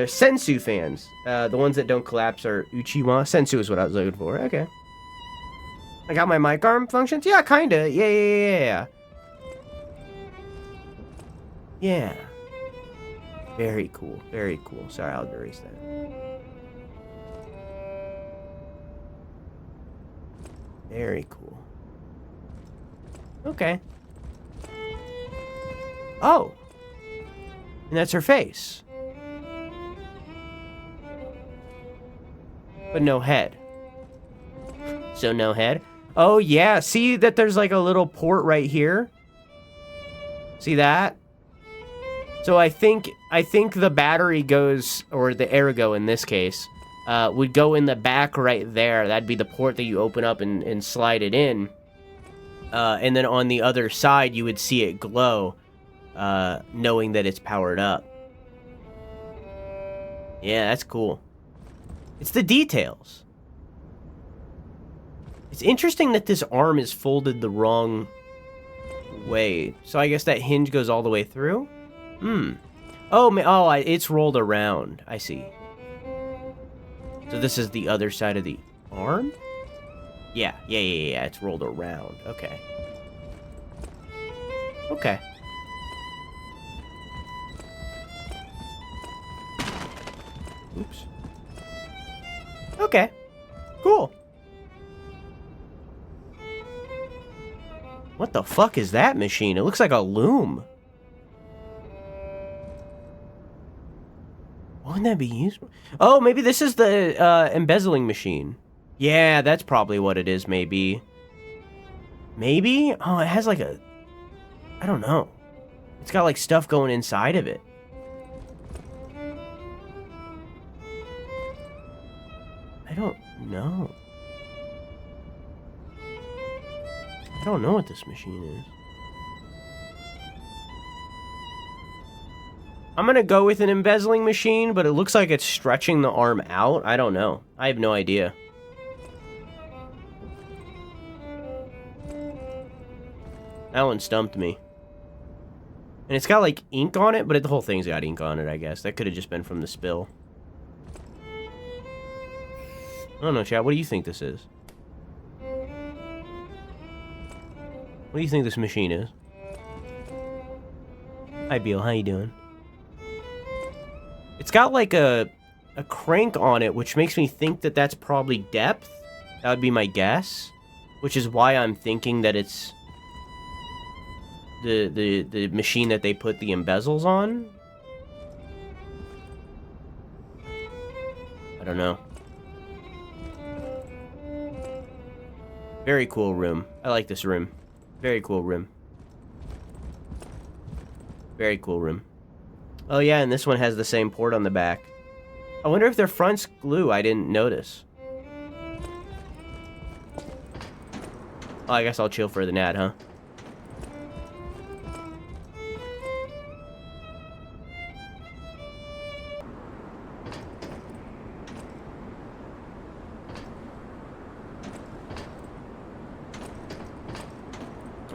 Sensu fans. The ones that don't collapse are Uchiwa. Sensu is what I was looking for. Okay. I got my mic arm functions? Yeah, kinda. Yeah. Yeah. Very cool. Very cool. Sorry, I'll erase that. Very cool. Okay. Oh. And that's her face. but no head. So no head. Oh yeah, see that there's like a little port right here? See that? So I think the battery goes, or the ergo in this case, would go in the back right there. That'd be the port that you open up and slide it in. And then on the other side, you would see it glow, knowing that it's powered up. Yeah, that's cool. It's the details. It's interesting that this arm is folded the wrong way. So I guess that hinge goes all the way through? Oh, it's rolled around. I see. So this is the other side of the arm? Yeah. It's rolled around. Okay. Okay. Oops. Okay. Cool. What the fuck is that machine? It looks like a loom. Wouldn't that be useful? Oh, maybe this is the embezzling machine. Yeah, that's probably what it is, maybe. Maybe? Oh, it has like a... I don't know. It's got like stuff going inside of it. I don't know. I don't know what this machine is. I'm gonna go with an embezzling machine, but it looks like it's stretching the arm out. I don't know. I have no idea. That one stumped me. And it's got like ink on it, but the whole thing's got ink on it, I guess. That could have just been from the spill. I don't know, chat. What do you think this is? What do you think this machine is? Hi, Beal. How you doing? It's got like a crank on it, which makes me think that that's probably depth. That would be my guess. Which is why I'm thinking that it's the machine that they put the embezzles on. I don't know. Very cool room. I like this room. Very cool room. Very cool room. Oh yeah, and this one has the same port on the back. I wonder if their front's glue. I didn't notice. Oh, I guess I'll chill for the ad, huh?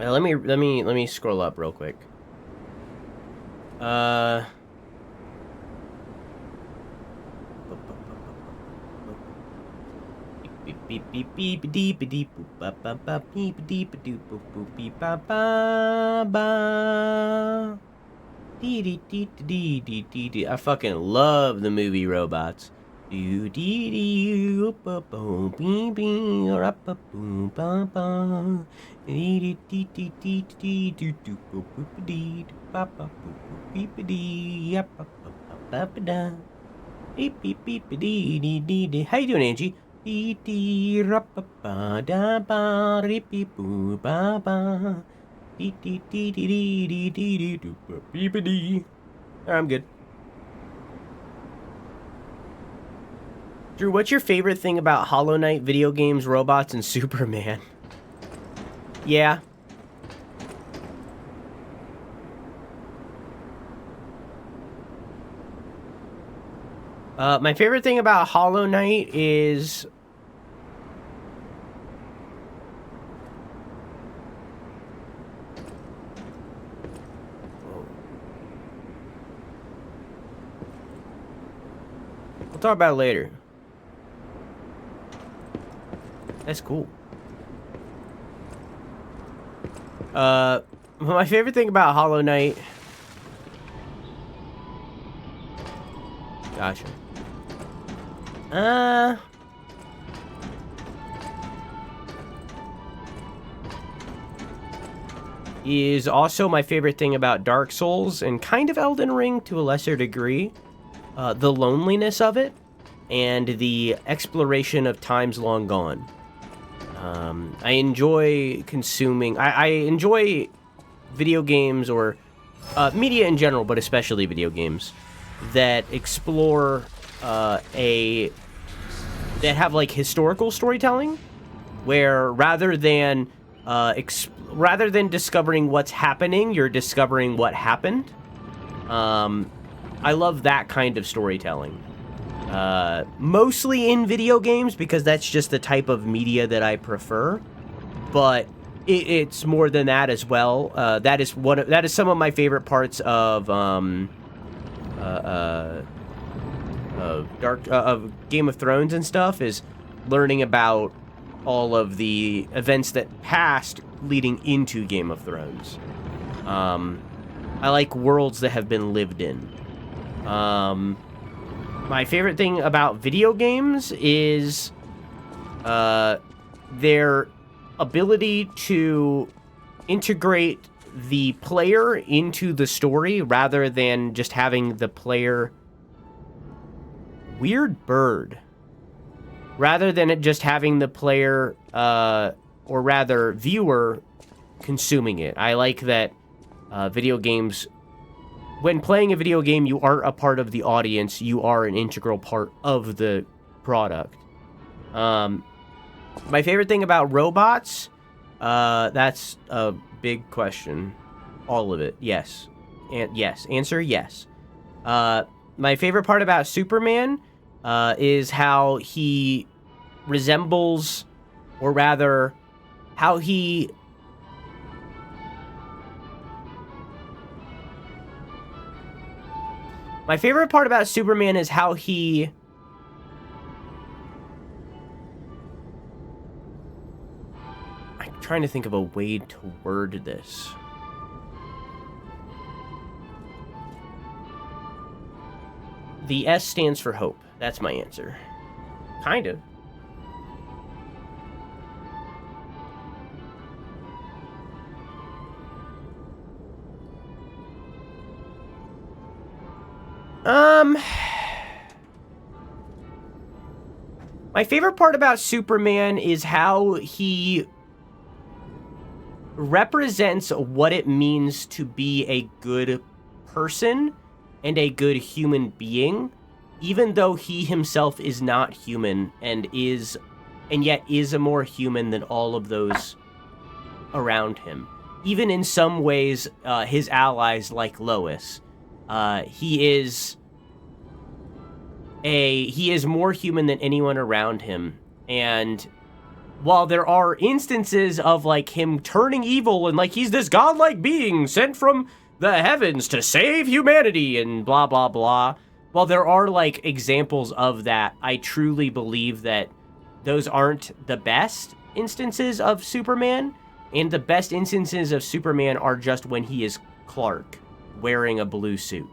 Let me scroll up real quick. I fucking love the movie Robots. How you doing, Angie? I'm good. Drew, what's your favorite thing about Hollow Knight, video games, robots, and Superman? Yeah. My favorite thing about Hollow Knight is... We'll talk about it later. That's cool. My favorite thing about Hollow Knight... Gotcha. Is also my favorite thing about Dark Souls and kind of Elden Ring to a lesser degree. The loneliness of it and the exploration of times long gone. I enjoy consuming... I enjoy video games or media in general, but especially video games, that explore that have, like, historical storytelling, where rather than discovering what's happening, you're discovering what happened. I love that kind of storytelling. Mostly in video games, because that's just the type of media that I prefer. But it's more than that as well. That is some of my favorite parts of Game of Thrones and stuff, is learning about all of the events that passed leading into Game of Thrones. I like worlds that have been lived in. My favorite thing about video games is their ability to integrate the player into the story rather than just having the player... Weird bird. Rather than it just having the player, or rather viewer, consuming it. I like that video games... When playing a video game, you aren't a part of the audience. You are an integral part of the product. My favorite thing about robots, that's a big question. All of it, yes. Yes, answer yes. My favorite part about Superman is how he resembles, or rather, how he... My favorite part about Superman is how he... I'm trying to think of a way to word this. The S stands for hope. That's my answer. Kind of. My favorite part about Superman is how he represents what it means to be a good person and a good human being, even though he himself is not human and yet is a more human than all of those around him. Even in some ways, his allies like Lois. He is more human than anyone around him. And while there are instances of like him turning evil and like he's this godlike being sent from the heavens to save humanity and blah blah blah, while there are like examples of that, I truly believe that those aren't the best instances of Superman, and the best instances of Superman are just when he is Clark wearing a blue suit.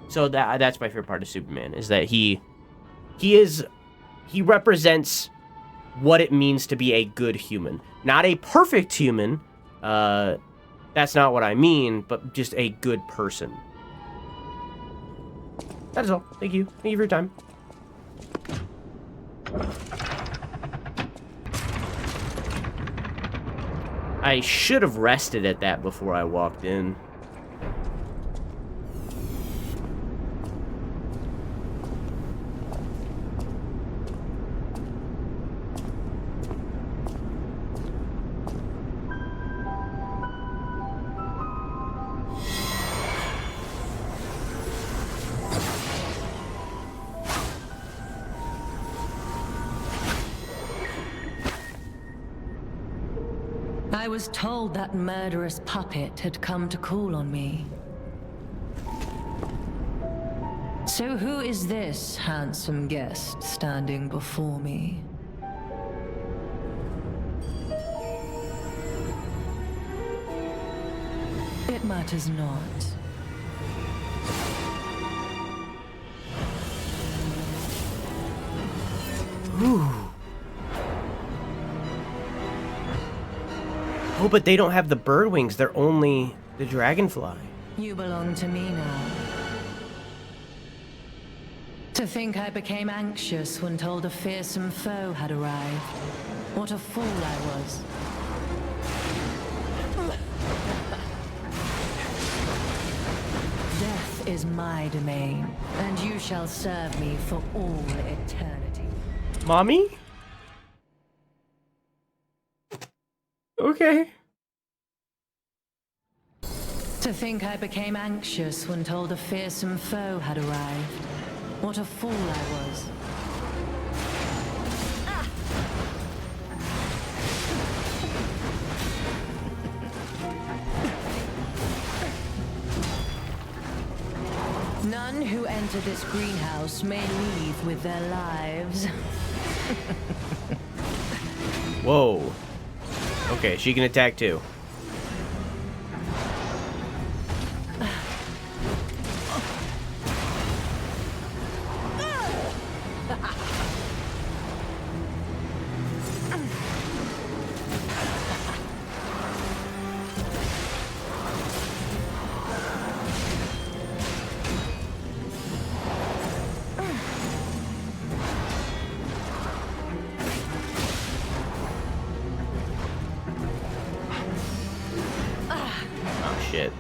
So that's my favorite part of Superman, is that he represents what it means to be a good human. Not a perfect human, that's not what I mean, but just a good person. That is all. Thank you. Thank you for your time. I should have rested at that before I walked in. I was told that murderous puppet had come to call on me. So who is this handsome guest standing before me? It matters not. Ooh. Oh, but they don't have the bird wings. They're only the dragonfly. You belong to me now. To think I became anxious when told a fearsome foe had arrived. What a fool I was. Death is my domain, and you shall serve me for all eternity. Mommy? Okay. To think I became anxious when told a fearsome foe had arrived. What a fool I was. None who enter this greenhouse may leave with their lives. Whoa. Okay, she can attack too. Oh shit.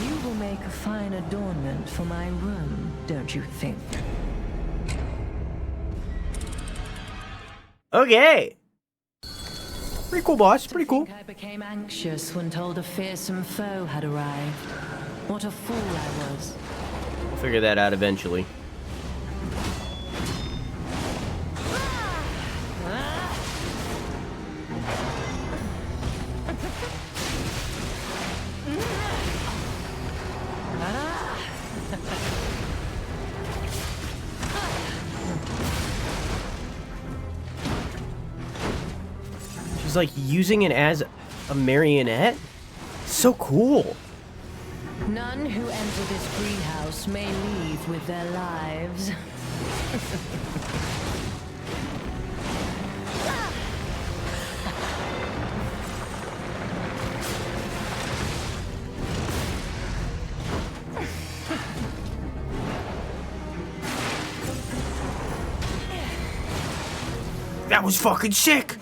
You will make a fine adornment for my room, don't you think? Okay. Pretty cool, boss. Pretty cool. I became anxious when told a fearsome foe had arrived. What a fool I was. We'll figure that out eventually. She's like using it as a marionette? So cool. None who enter this greenhouse may leave with their lives. That was fucking sick.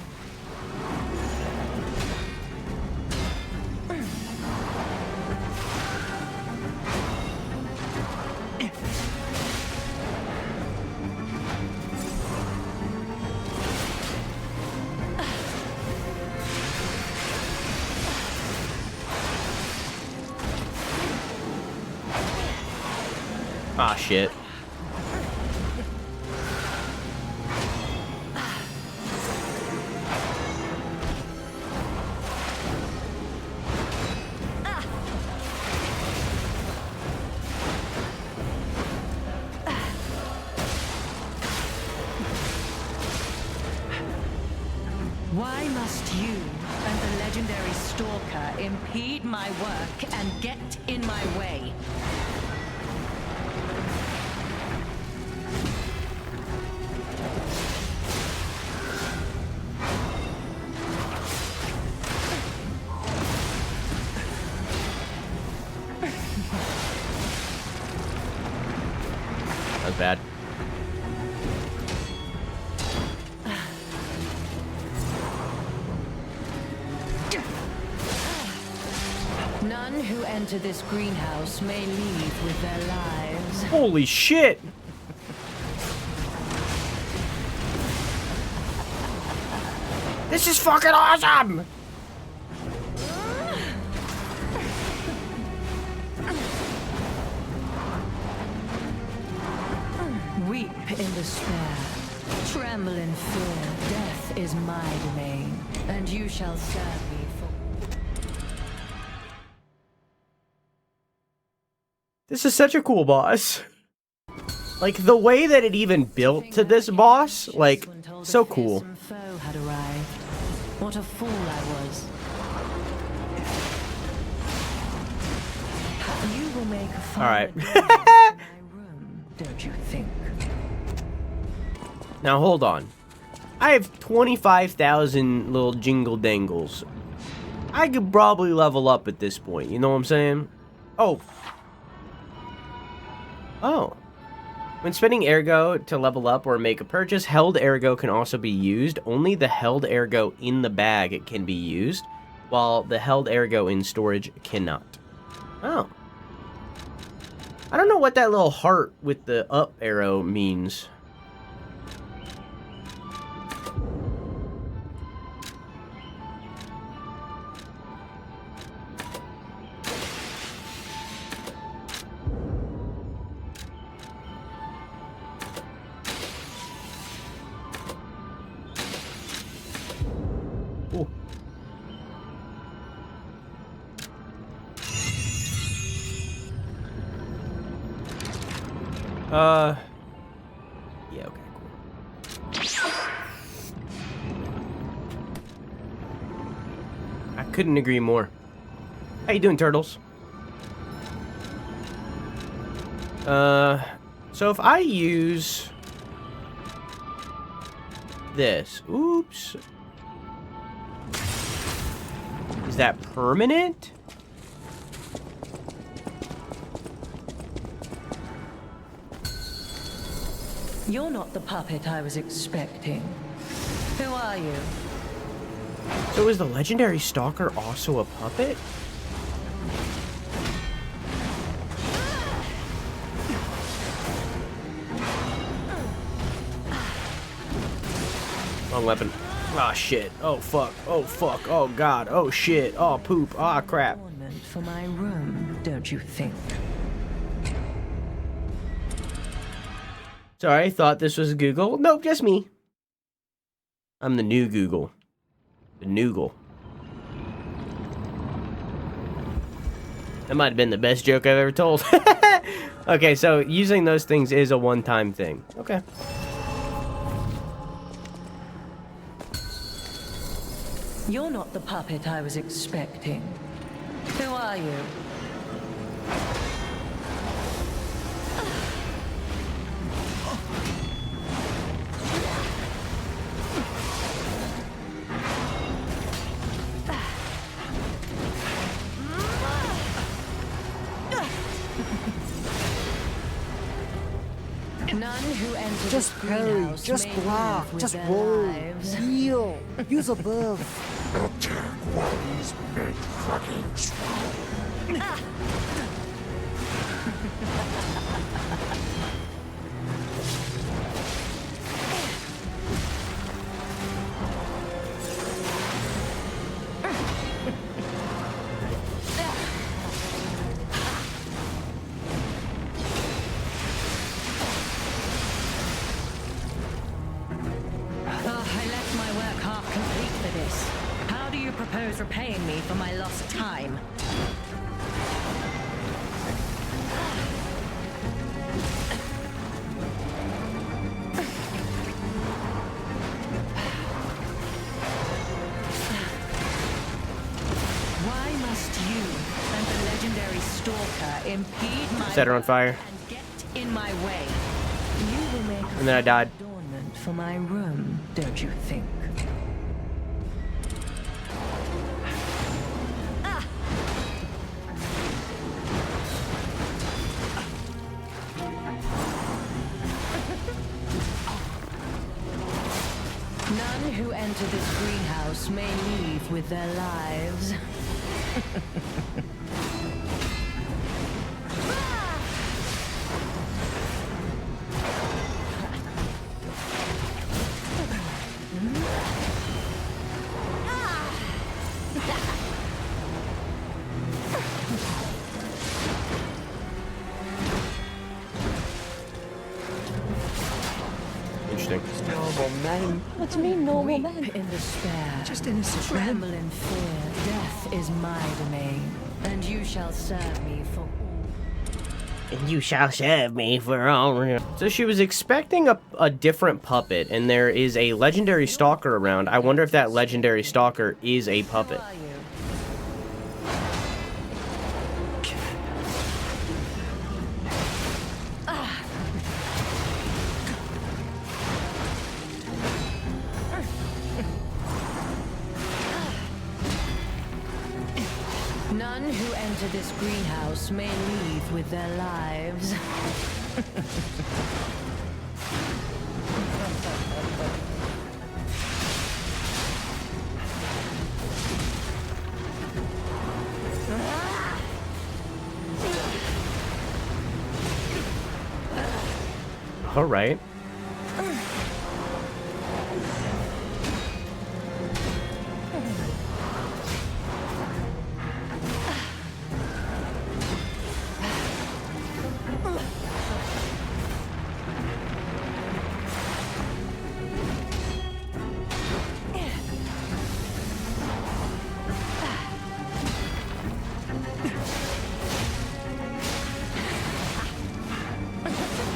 Ah, shit. Why must you and the legendary stalker impede my work and get in my way? That was bad. None who enter this greenhouse may leave with their lives. Holy shit! This is fucking awesome! Weep in despair, tremble in fear. Death is my domain, and you shall serve me for... This is such a cool boss. Like, the way that it even built to this boss, like, so cool. Foe had arrived. What a fool I was. make a fine All right. addition to my room, don't you think? Now hold on. I have 25,000 little jingle dangles. I could probably level up at this point, you know what I'm saying? Oh. Oh. When spending ergo to level up or make a purchase, held ergo can also be used. Only the held ergo in the bag can be used, while the held ergo in storage cannot. Oh. I don't know what that little heart with the up arrow means. Ooh. Yeah, okay, cool. I couldn't agree more. How you doing, turtles? So if I use this, oops. Is that permanent? You're not the puppet I was expecting. Who are you? So is the legendary stalker also a puppet? Wrong weapon. Ah, shit. Oh, fuck. Oh, fuck. Oh, God. Oh, shit. Oh, poop. Ah, crap. Ornament for my room, don't you think? Sorry, I thought this was Google. Nope, just me. I'm the new Google. The Noogle. That might have been the best joke I've ever told. Okay, so using those things is a one-time thing. Okay. You're not the puppet I was expecting. Who are you? None who enter Just this parry, greenhouse just may block, live with just their roll, lives. heal, use a buff. I left my work half complete for this. How do you propose repaying me for my lost time? Why must you and the legendary stalker impede my Set her on fire. and get in my way? You will make And then I died. adornment for my room, don't you think? None who enter this greenhouse may leave with their lives. Interesting. Normal man. What do you mean, normal Weep men? in despair. Just innocent Tremble men. in fear. Death is my domain, and you shall serve me for all. And you shall serve me for all. So she was expecting a different puppet, and there is a legendary stalker around. I wonder if that legendary stalker is a puppet. Who are you? None who enter this greenhouse may leave with their lives. All right.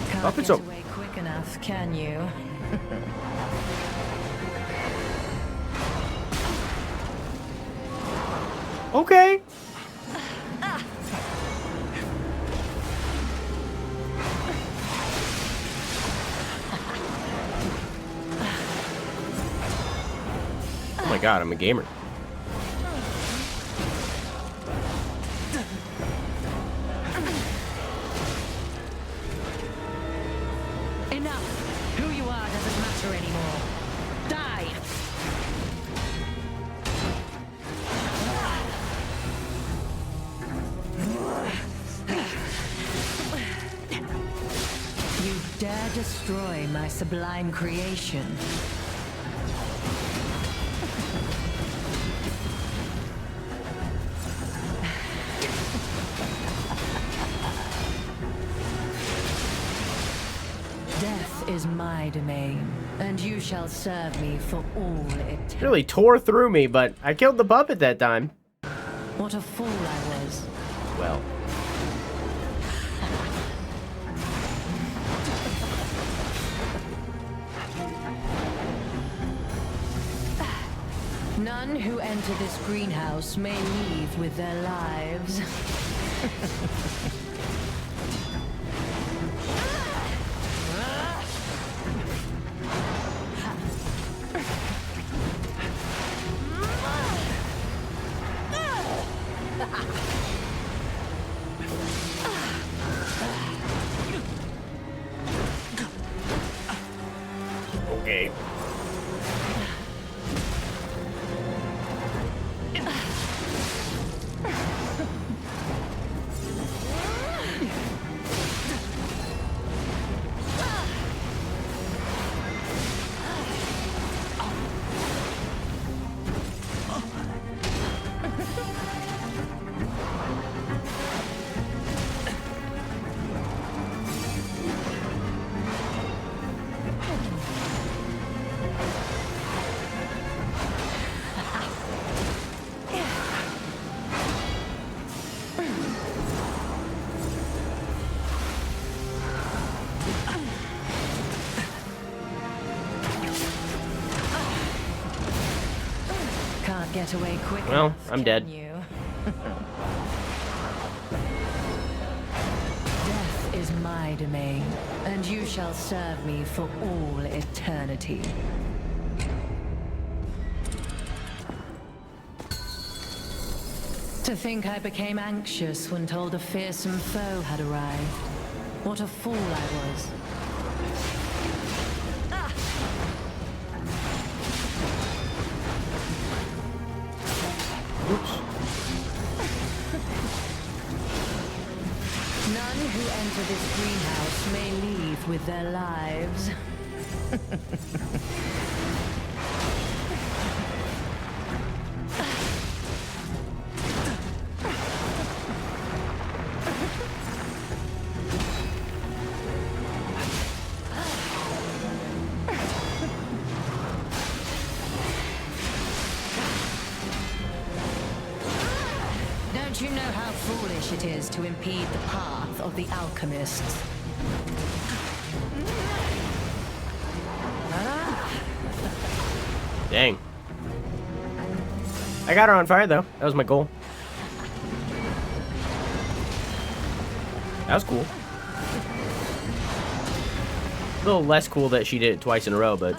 Can't Puppets get are- away quick enough, can you? Okay. Oh my god, I'm a gamer. Enough! Who you are doesn't matter anymore. Die! You dare destroy my sublime creation. Death is my domain, and you shall serve me for all eternity. Really tore through me, but I killed the puppet that time. What a fool I was. Well, None who enter this greenhouse may leave with their lives. okay. Can't get away quick Well, enough, I'm can dead. you? Death is my domain, and you shall serve me for all eternity. To think I became anxious when told a fearsome foe had arrived. What a fool I was. None who enter this greenhouse may leave with their lives. Don't you know how foolish it is to impede the path of the alchemists? Dang. I got her on fire, though. That was my goal. That was cool. A little less cool that she did it twice in a row, but...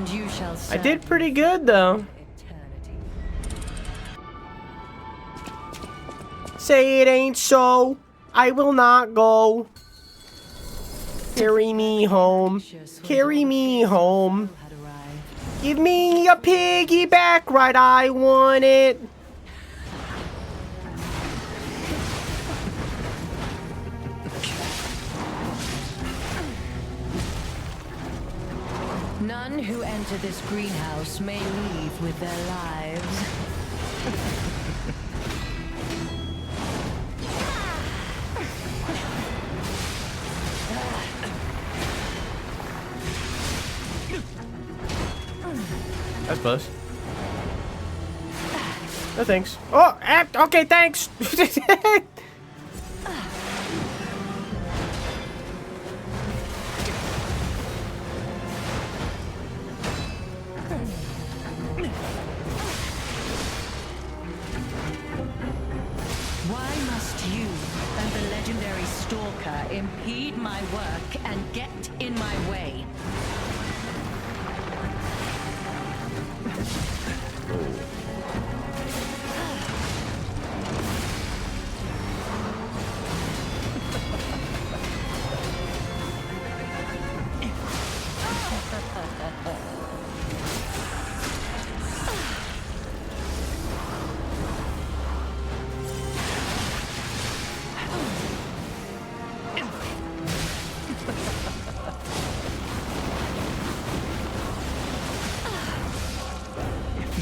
And you shall I did pretty good though. eternity. Say it ain't so. I will not go. Carry me home. Carry me home. Had arrived. Give me a piggyback ride. I want it. None who enter this greenhouse may leave with their lives. That's close. No thanks. Oh, okay, thanks. Why must you and the legendary stalker impede my work and get in my way?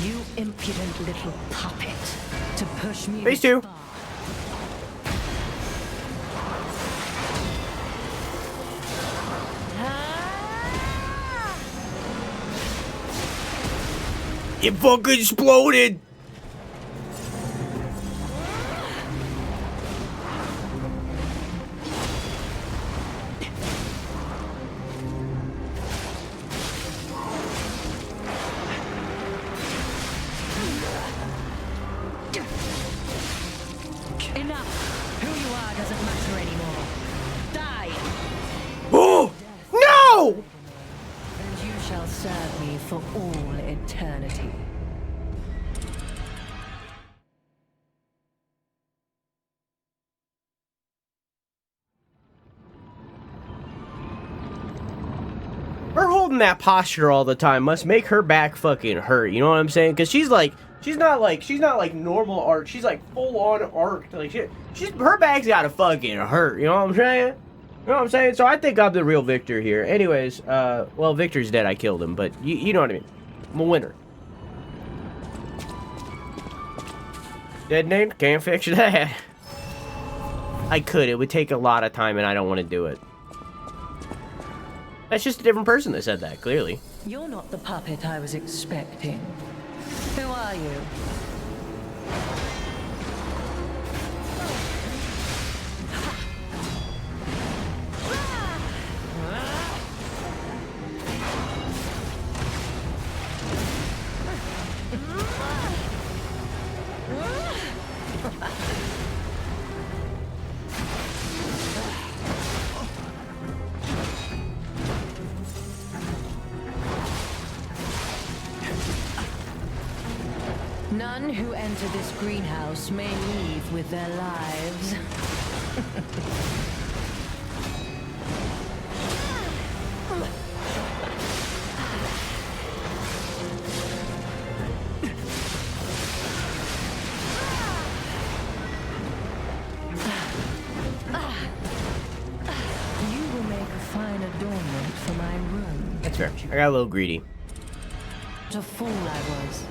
You impudent little puppet to push me. Phase this 2. far. It fucking exploded. Enough. Who you are doesn't matter anymore. Die, Oh no! and you shall serve me for all eternity. Her holding that posture all the time must make her back fucking hurt. You know what I'm saying? Because she's not like normal art. She's like full on arced. Like her back's gotta fucking hurt. You know what I'm saying? You know what I'm saying? So I think I'm the real victor here. Anyways, well, Victor's dead. I killed him, but you know what I mean. I'm a winner. Detonate? Can't fix that. I could. It would take a lot of time, and I don't want to do it. That's just a different person that said that, clearly. You're not the puppet I was expecting. Who are you? None who enter this greenhouse may leave with their lives. You will make a fine adornment for my room. That's fair. I got a little greedy. What a fool I was.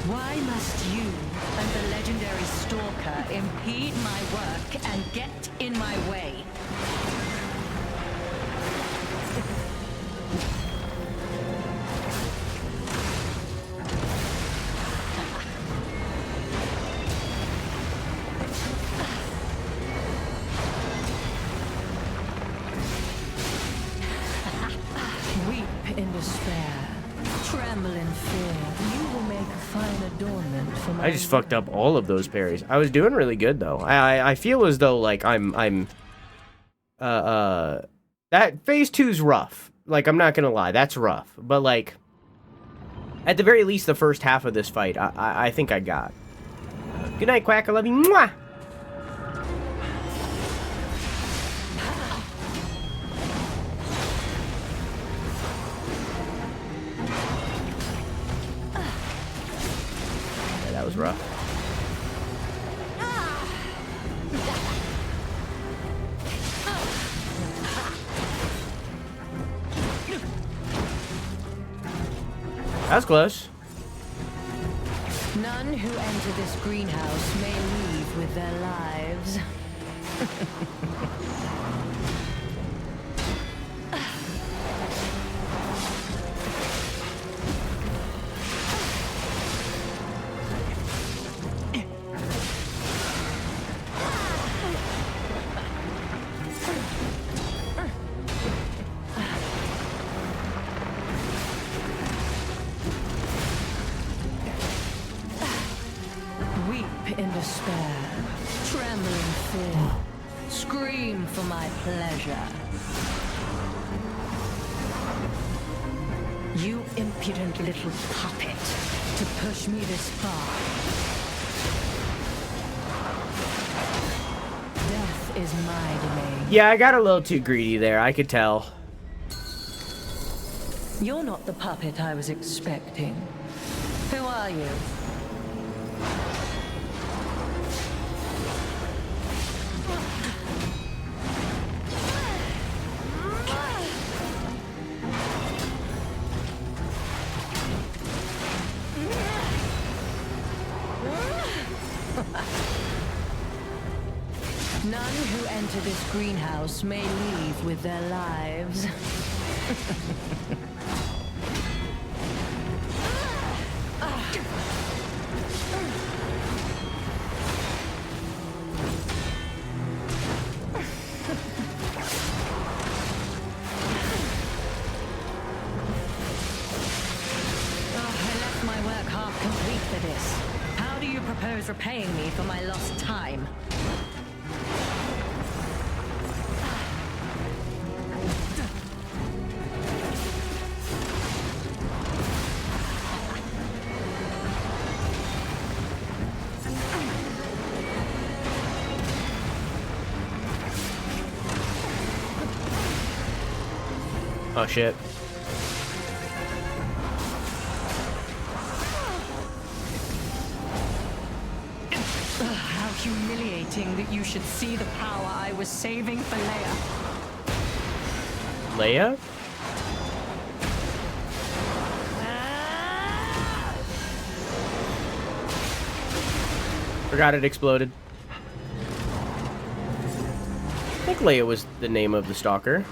Why must you and the legendary stalker impede my work and get in my way? fine adornment for my I just fucked up all of those parries. I was doing really good though. I feel as though like that phase 2's rough. Like I'm not gonna lie, that's rough. But like at the very least the first half of this fight I think I got. Good night, Quack, I love you. Mwah! Yeah, that was rough. That was close. None who enter this greenhouse may leave with their lives. In despair, tremble in fear, scream for my pleasure. You impudent little puppet, to push me this far. Death is my domain. Yeah, I got a little too greedy there, I could tell. You're not the puppet I was expecting. Who are you? None who enter this greenhouse may leave with their lives. Repaying me for my lost time. Oh shit. Humiliating that you should see the power I was saving for Leia. Leia? Forgot it exploded. I think Leia was the name of the stalker.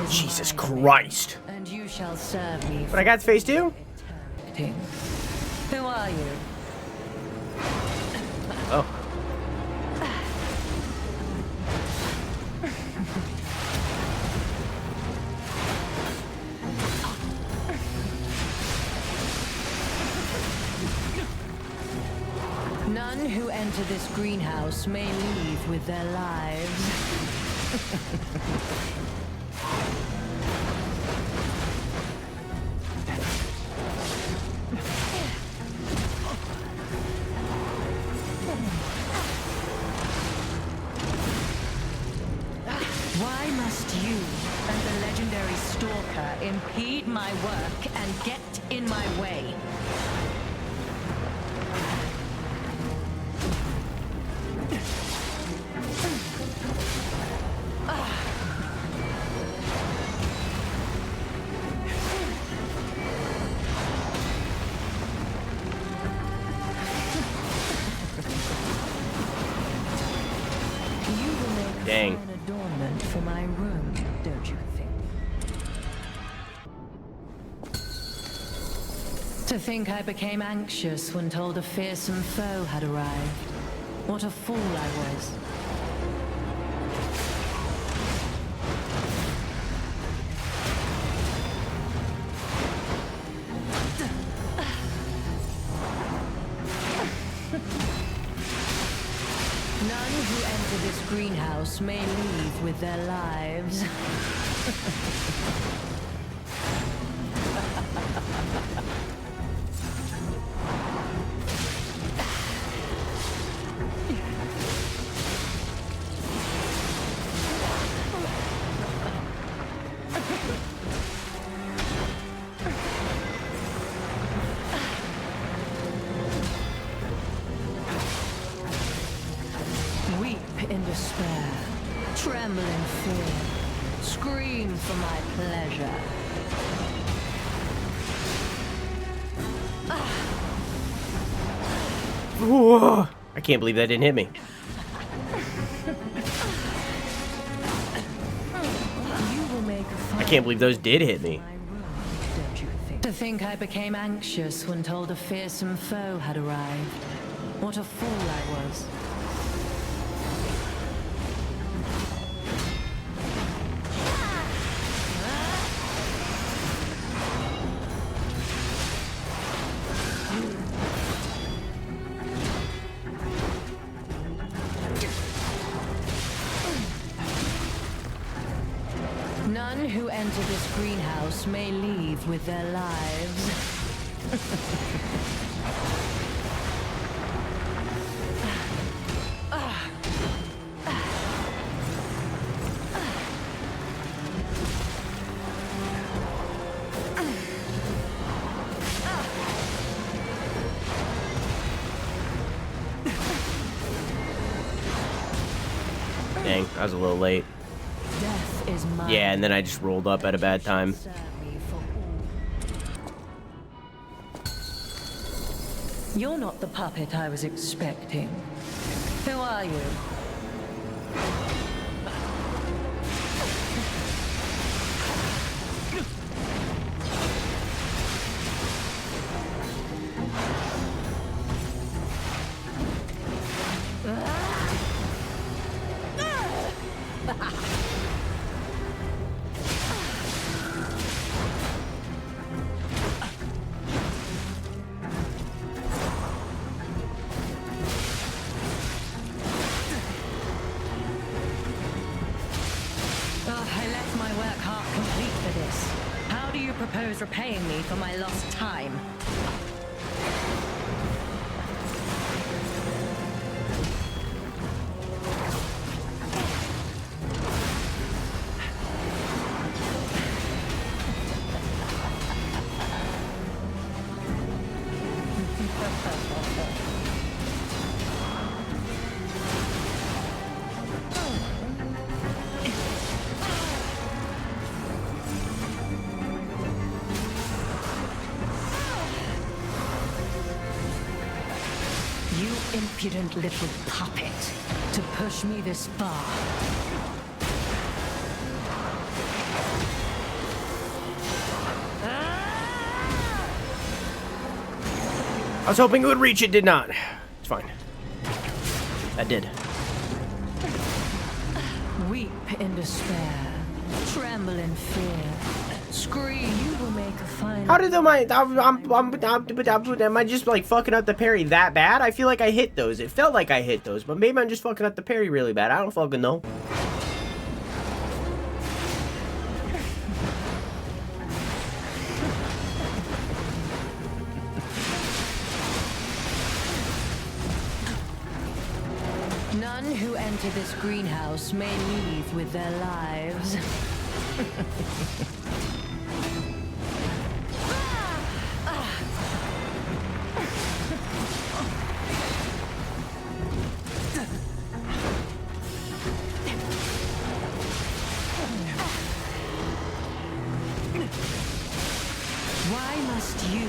Jesus Christ. And you shall serve me. But I got phase 2? Who are you? Oh. None who enter this greenhouse may leave with their lives. Why must you and the legendary stalker impede my work and get in my way? Dang. An adornment for my room, don't you think? To think I became anxious when told a fearsome foe had arrived. What a fool I was. None who enter this greenhouse may leave with their lives. Weep in despair, tremble in fear, scream for my pleasure. Whoa. I can't believe that didn't hit me. You will make a I can't believe those did hit me. don't you think? To think I became anxious when told a fearsome foe had arrived. What a fool I was. None who enter this greenhouse may leave with their lives. Dang, I was a little late. Death is mine. Yeah, and then I just rolled up at a bad time. Serve me for all. You're not the puppet I was expecting. Who are you? I left my work half complete for this. How do you propose repaying me for my lost time? You impudent little puppet, to push me this far. I was hoping it would reach, it did not. It's fine. That did. Weep in despair, tremble in fear, scream. You will make a final. How did am I just like fucking up the parry that bad? I feel like I hit those. It felt like I hit those, but maybe I'm just fucking up the parry really bad. I don't fucking know. None who enter this greenhouse may leave with their lives. Why must you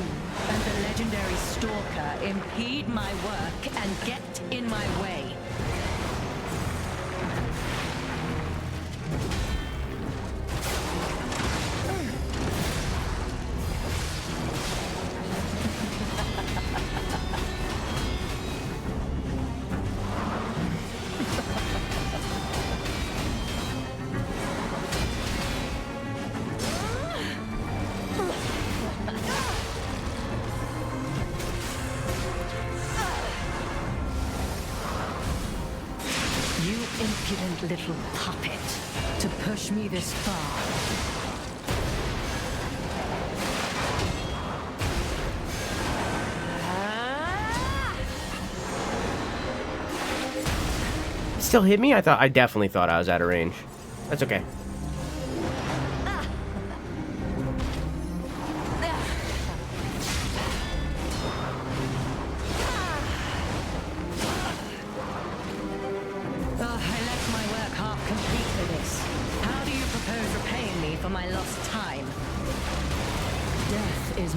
and the legendary stalker impede my work and get in my way? You impudent little puppet, to push me this far. Still hit me? I definitely thought I was out of range. That's okay.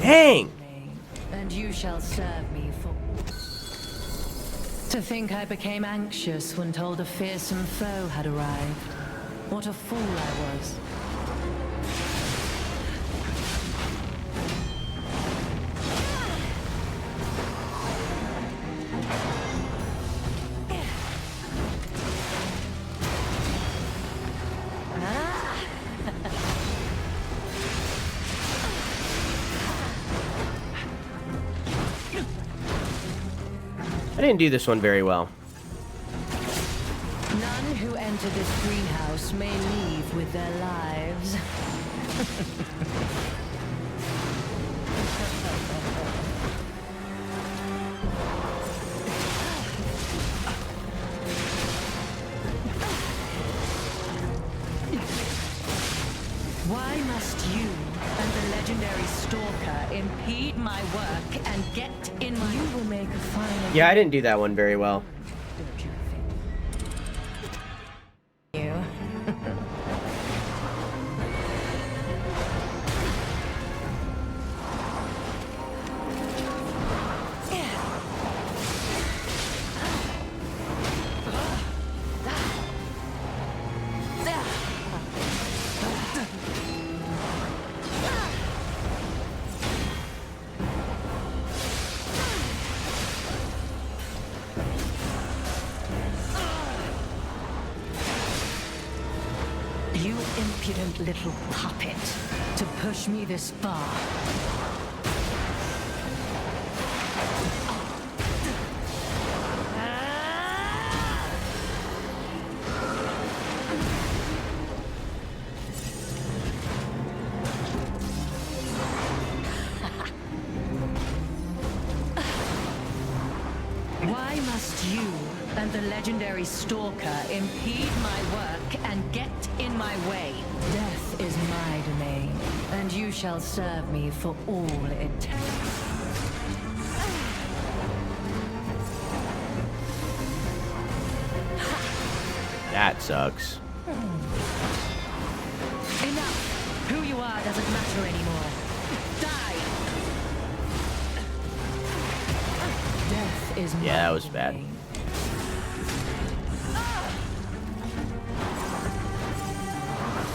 Dang! And you shall serve me for... To think I became anxious when told a fearsome foe had arrived. What a fool I was. I didn't do this one very well. None who enter this greenhouse may leave with their lives. Why must you and the legendary stalker impede my work and get in my... You will make a final... Yeah, I didn't do that one very well. Don't you think? You. You impudent little puppet, to push me this far. Why must you and the legendary stalker impede my work and get in my way? Death is my domain, and you shall serve me for all eternity. That sucks. Enough! Who you are doesn't matter anymore. Die! Death is my Yeah, that was bad. domain.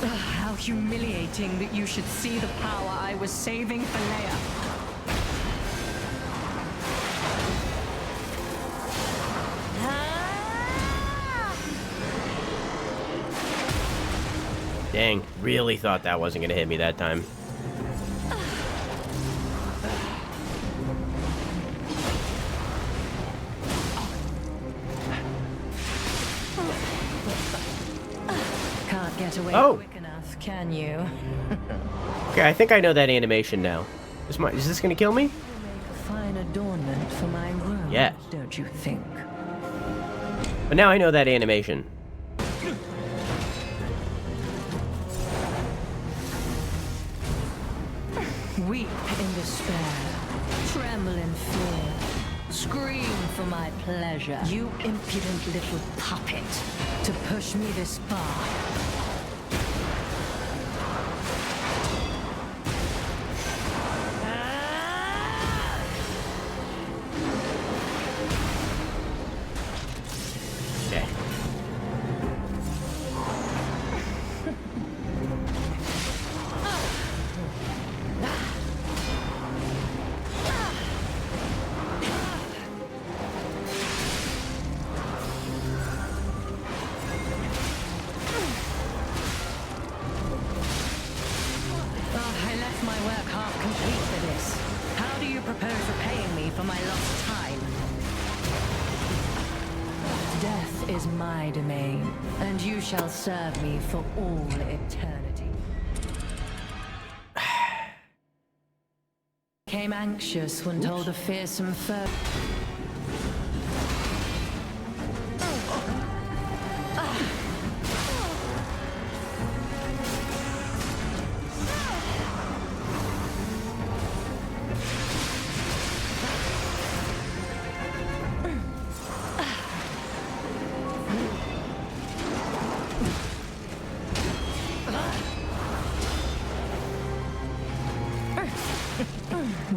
How humiliating that you should see the power I was saving for Leia. Dang, really thought that wasn't gonna hit me that time. Can't get away Oh. quick enough, can you? Okay, I think I know that animation now. Is this gonna kill me? Make a fine adornment for my room, Yes. don't you think? But now I know that animation. Weep in despair, tremble in fear, scream for my pleasure. You impudent little puppet, to push me this far. Okay. Earth is my domain, and you shall serve me for all eternity. Became anxious when told a fearsome foe.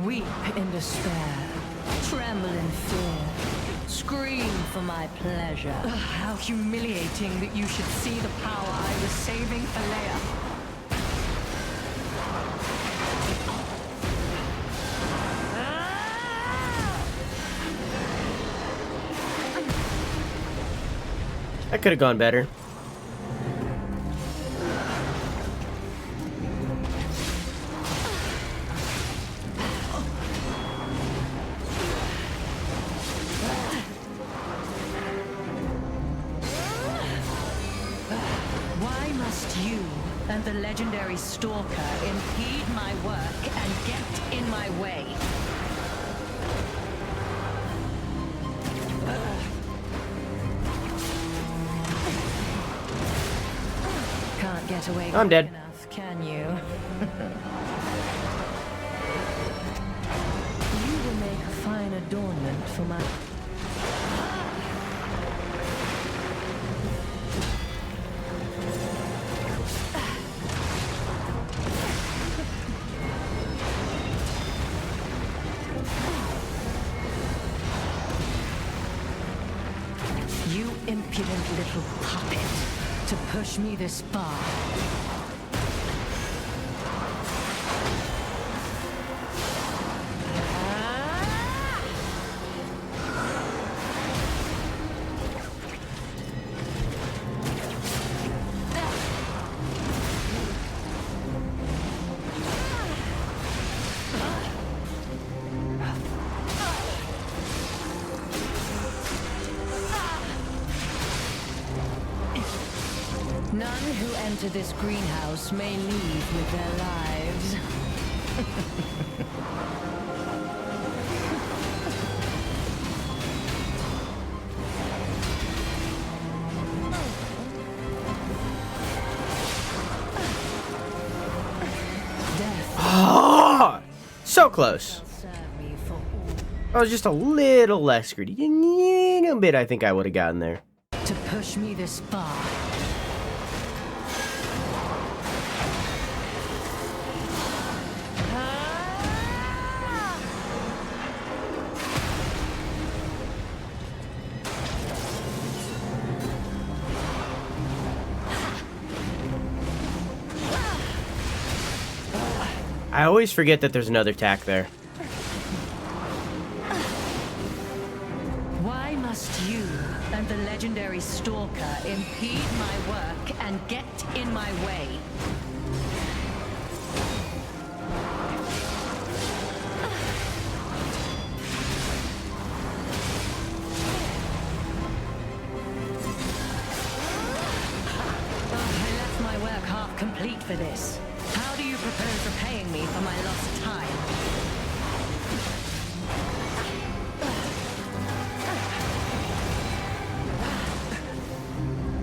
Weep in despair, tremble in fear, scream for my pleasure. How humiliating that you should see the power I was saving for Leia. That could have gone better. Why must you and the legendary stalker impede my work and get in my way? Can't get away I'm dead. quick enough, can you? You will make a fine adornment for my... You impudent little puppet, to push me this far. None who enter this greenhouse may leave with their lives. Death Oh, so close. will serve me for all. I was just a little less greedy. A little bit, I think I would have gotten there. To push me this far. I always forget that there's another tack there. Why must you and the legendary stalker impede my work and get in my way? I left my work half complete for this. How do you propose repaying me for my lost time?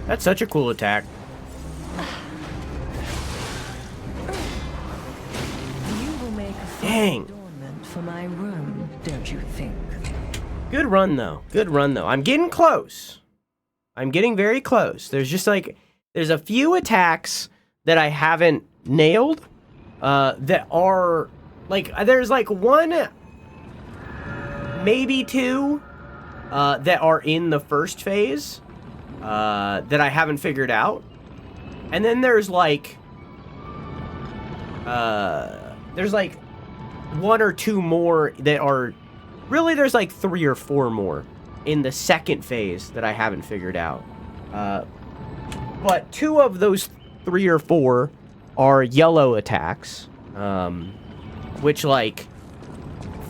That's such a cool attack. You will make a fine Dang. adornment for my room, don't you think? Good run, though. Good run, though. I'm getting close. I'm getting very close. There's just like, there's a few attacks that I haven't nailed that are, like, there's like one, maybe two that are in the first phase that I haven't figured out. And then there's like one or two more that are, really there's like 3 or 4 more in the second phase that I haven't figured out. But 2 of those 3 or 4 are yellow attacks, which like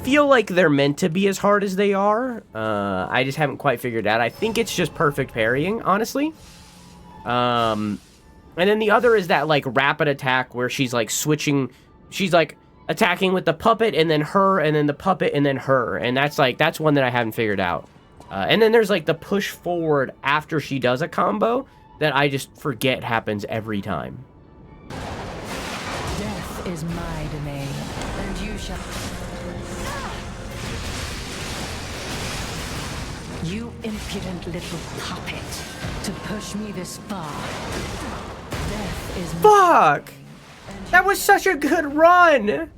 feel like they're meant to be as hard as they are. I just haven't quite figured out. I think it's just perfect parrying, honestly. And then the other is that, like, rapid attack where she's, like, switching. She's, like, attacking with the puppet and then her and then the puppet and then her. And that's, like, that's one that I haven't figured out. And then there's, like, the push forward after she does a combo that I just forget happens every time. Death is my domain, and you shall... You impudent little puppet, to push me this far. Death is Fuck! That was such a good run! Death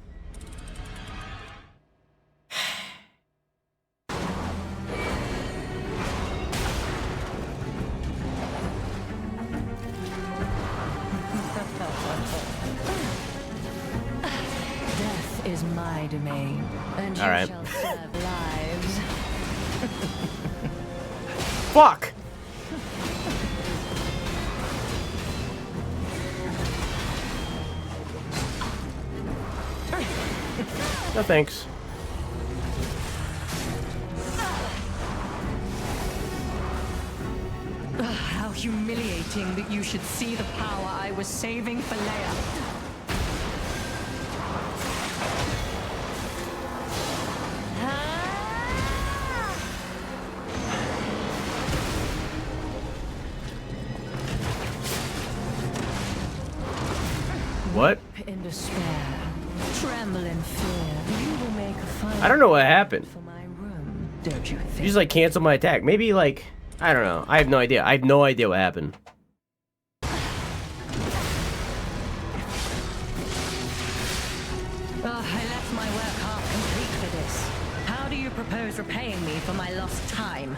is my domain, and you All right. shall serve lives. Fuck! No thanks. How humiliating that you should see the power I was saving for Leia. What? In despair, tremble in fear. You will make a fire I don't know what happened. for my room, don't you You think? just, like, canceled my attack. Maybe, like, I don't know. I have no idea. I have no idea what happened. I left my work half complete for this. How do you propose repaying me for my lost time?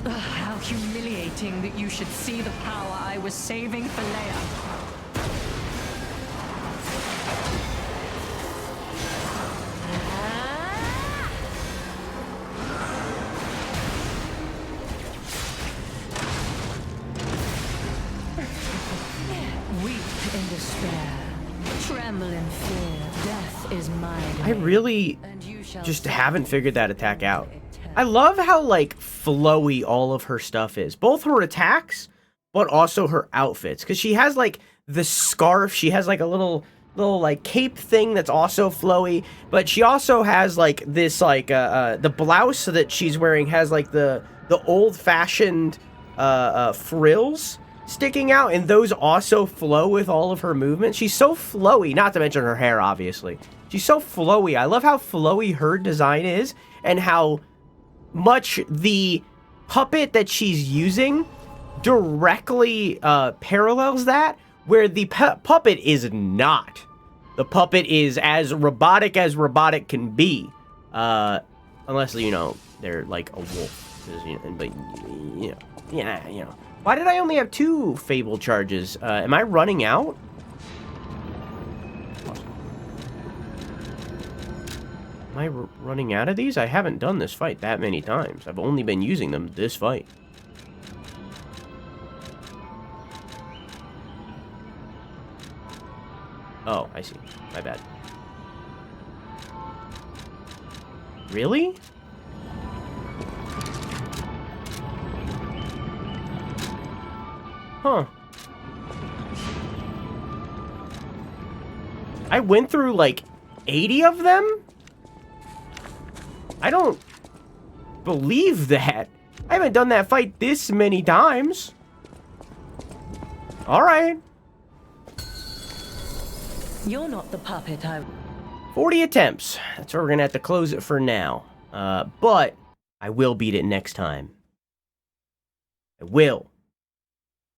How humiliating that you should see the power I was saving for Leia. Weep in despair, tremble in fear. Death is mine. I really And you shall just serve haven't figured that attack out. eternally. I love how, like, flowy all of her stuff is. Both her attacks, but also her outfits. Because she has, like, the scarf. She has, like, a little, like, cape thing that's also flowy. But she also has, like, this, like, the blouse that she's wearing has, like, the old-fashioned frills sticking out. And those also flow with all of her movements. She's so flowy. Not to mention her hair, obviously. She's so flowy. I love how flowy her design is. And how much the puppet that she's using directly parallels that, where the puppet is not. The puppet is as robotic can be, unless, you know, they're like a wolf. You know, but, you know, yeah, you know. Why did I only have 2 Fable charges? Am I running out? Am I running out of these? I haven't done this fight that many times. I've only been using them this fight. Oh, I see. My bad. Really? Huh. I went through like 80 of them? I don't believe that. I haven't done that fight this many times. Alright. You're not the puppet I... 40 attempts. That's where we're gonna have to close it for now. But I will beat it next time. I will.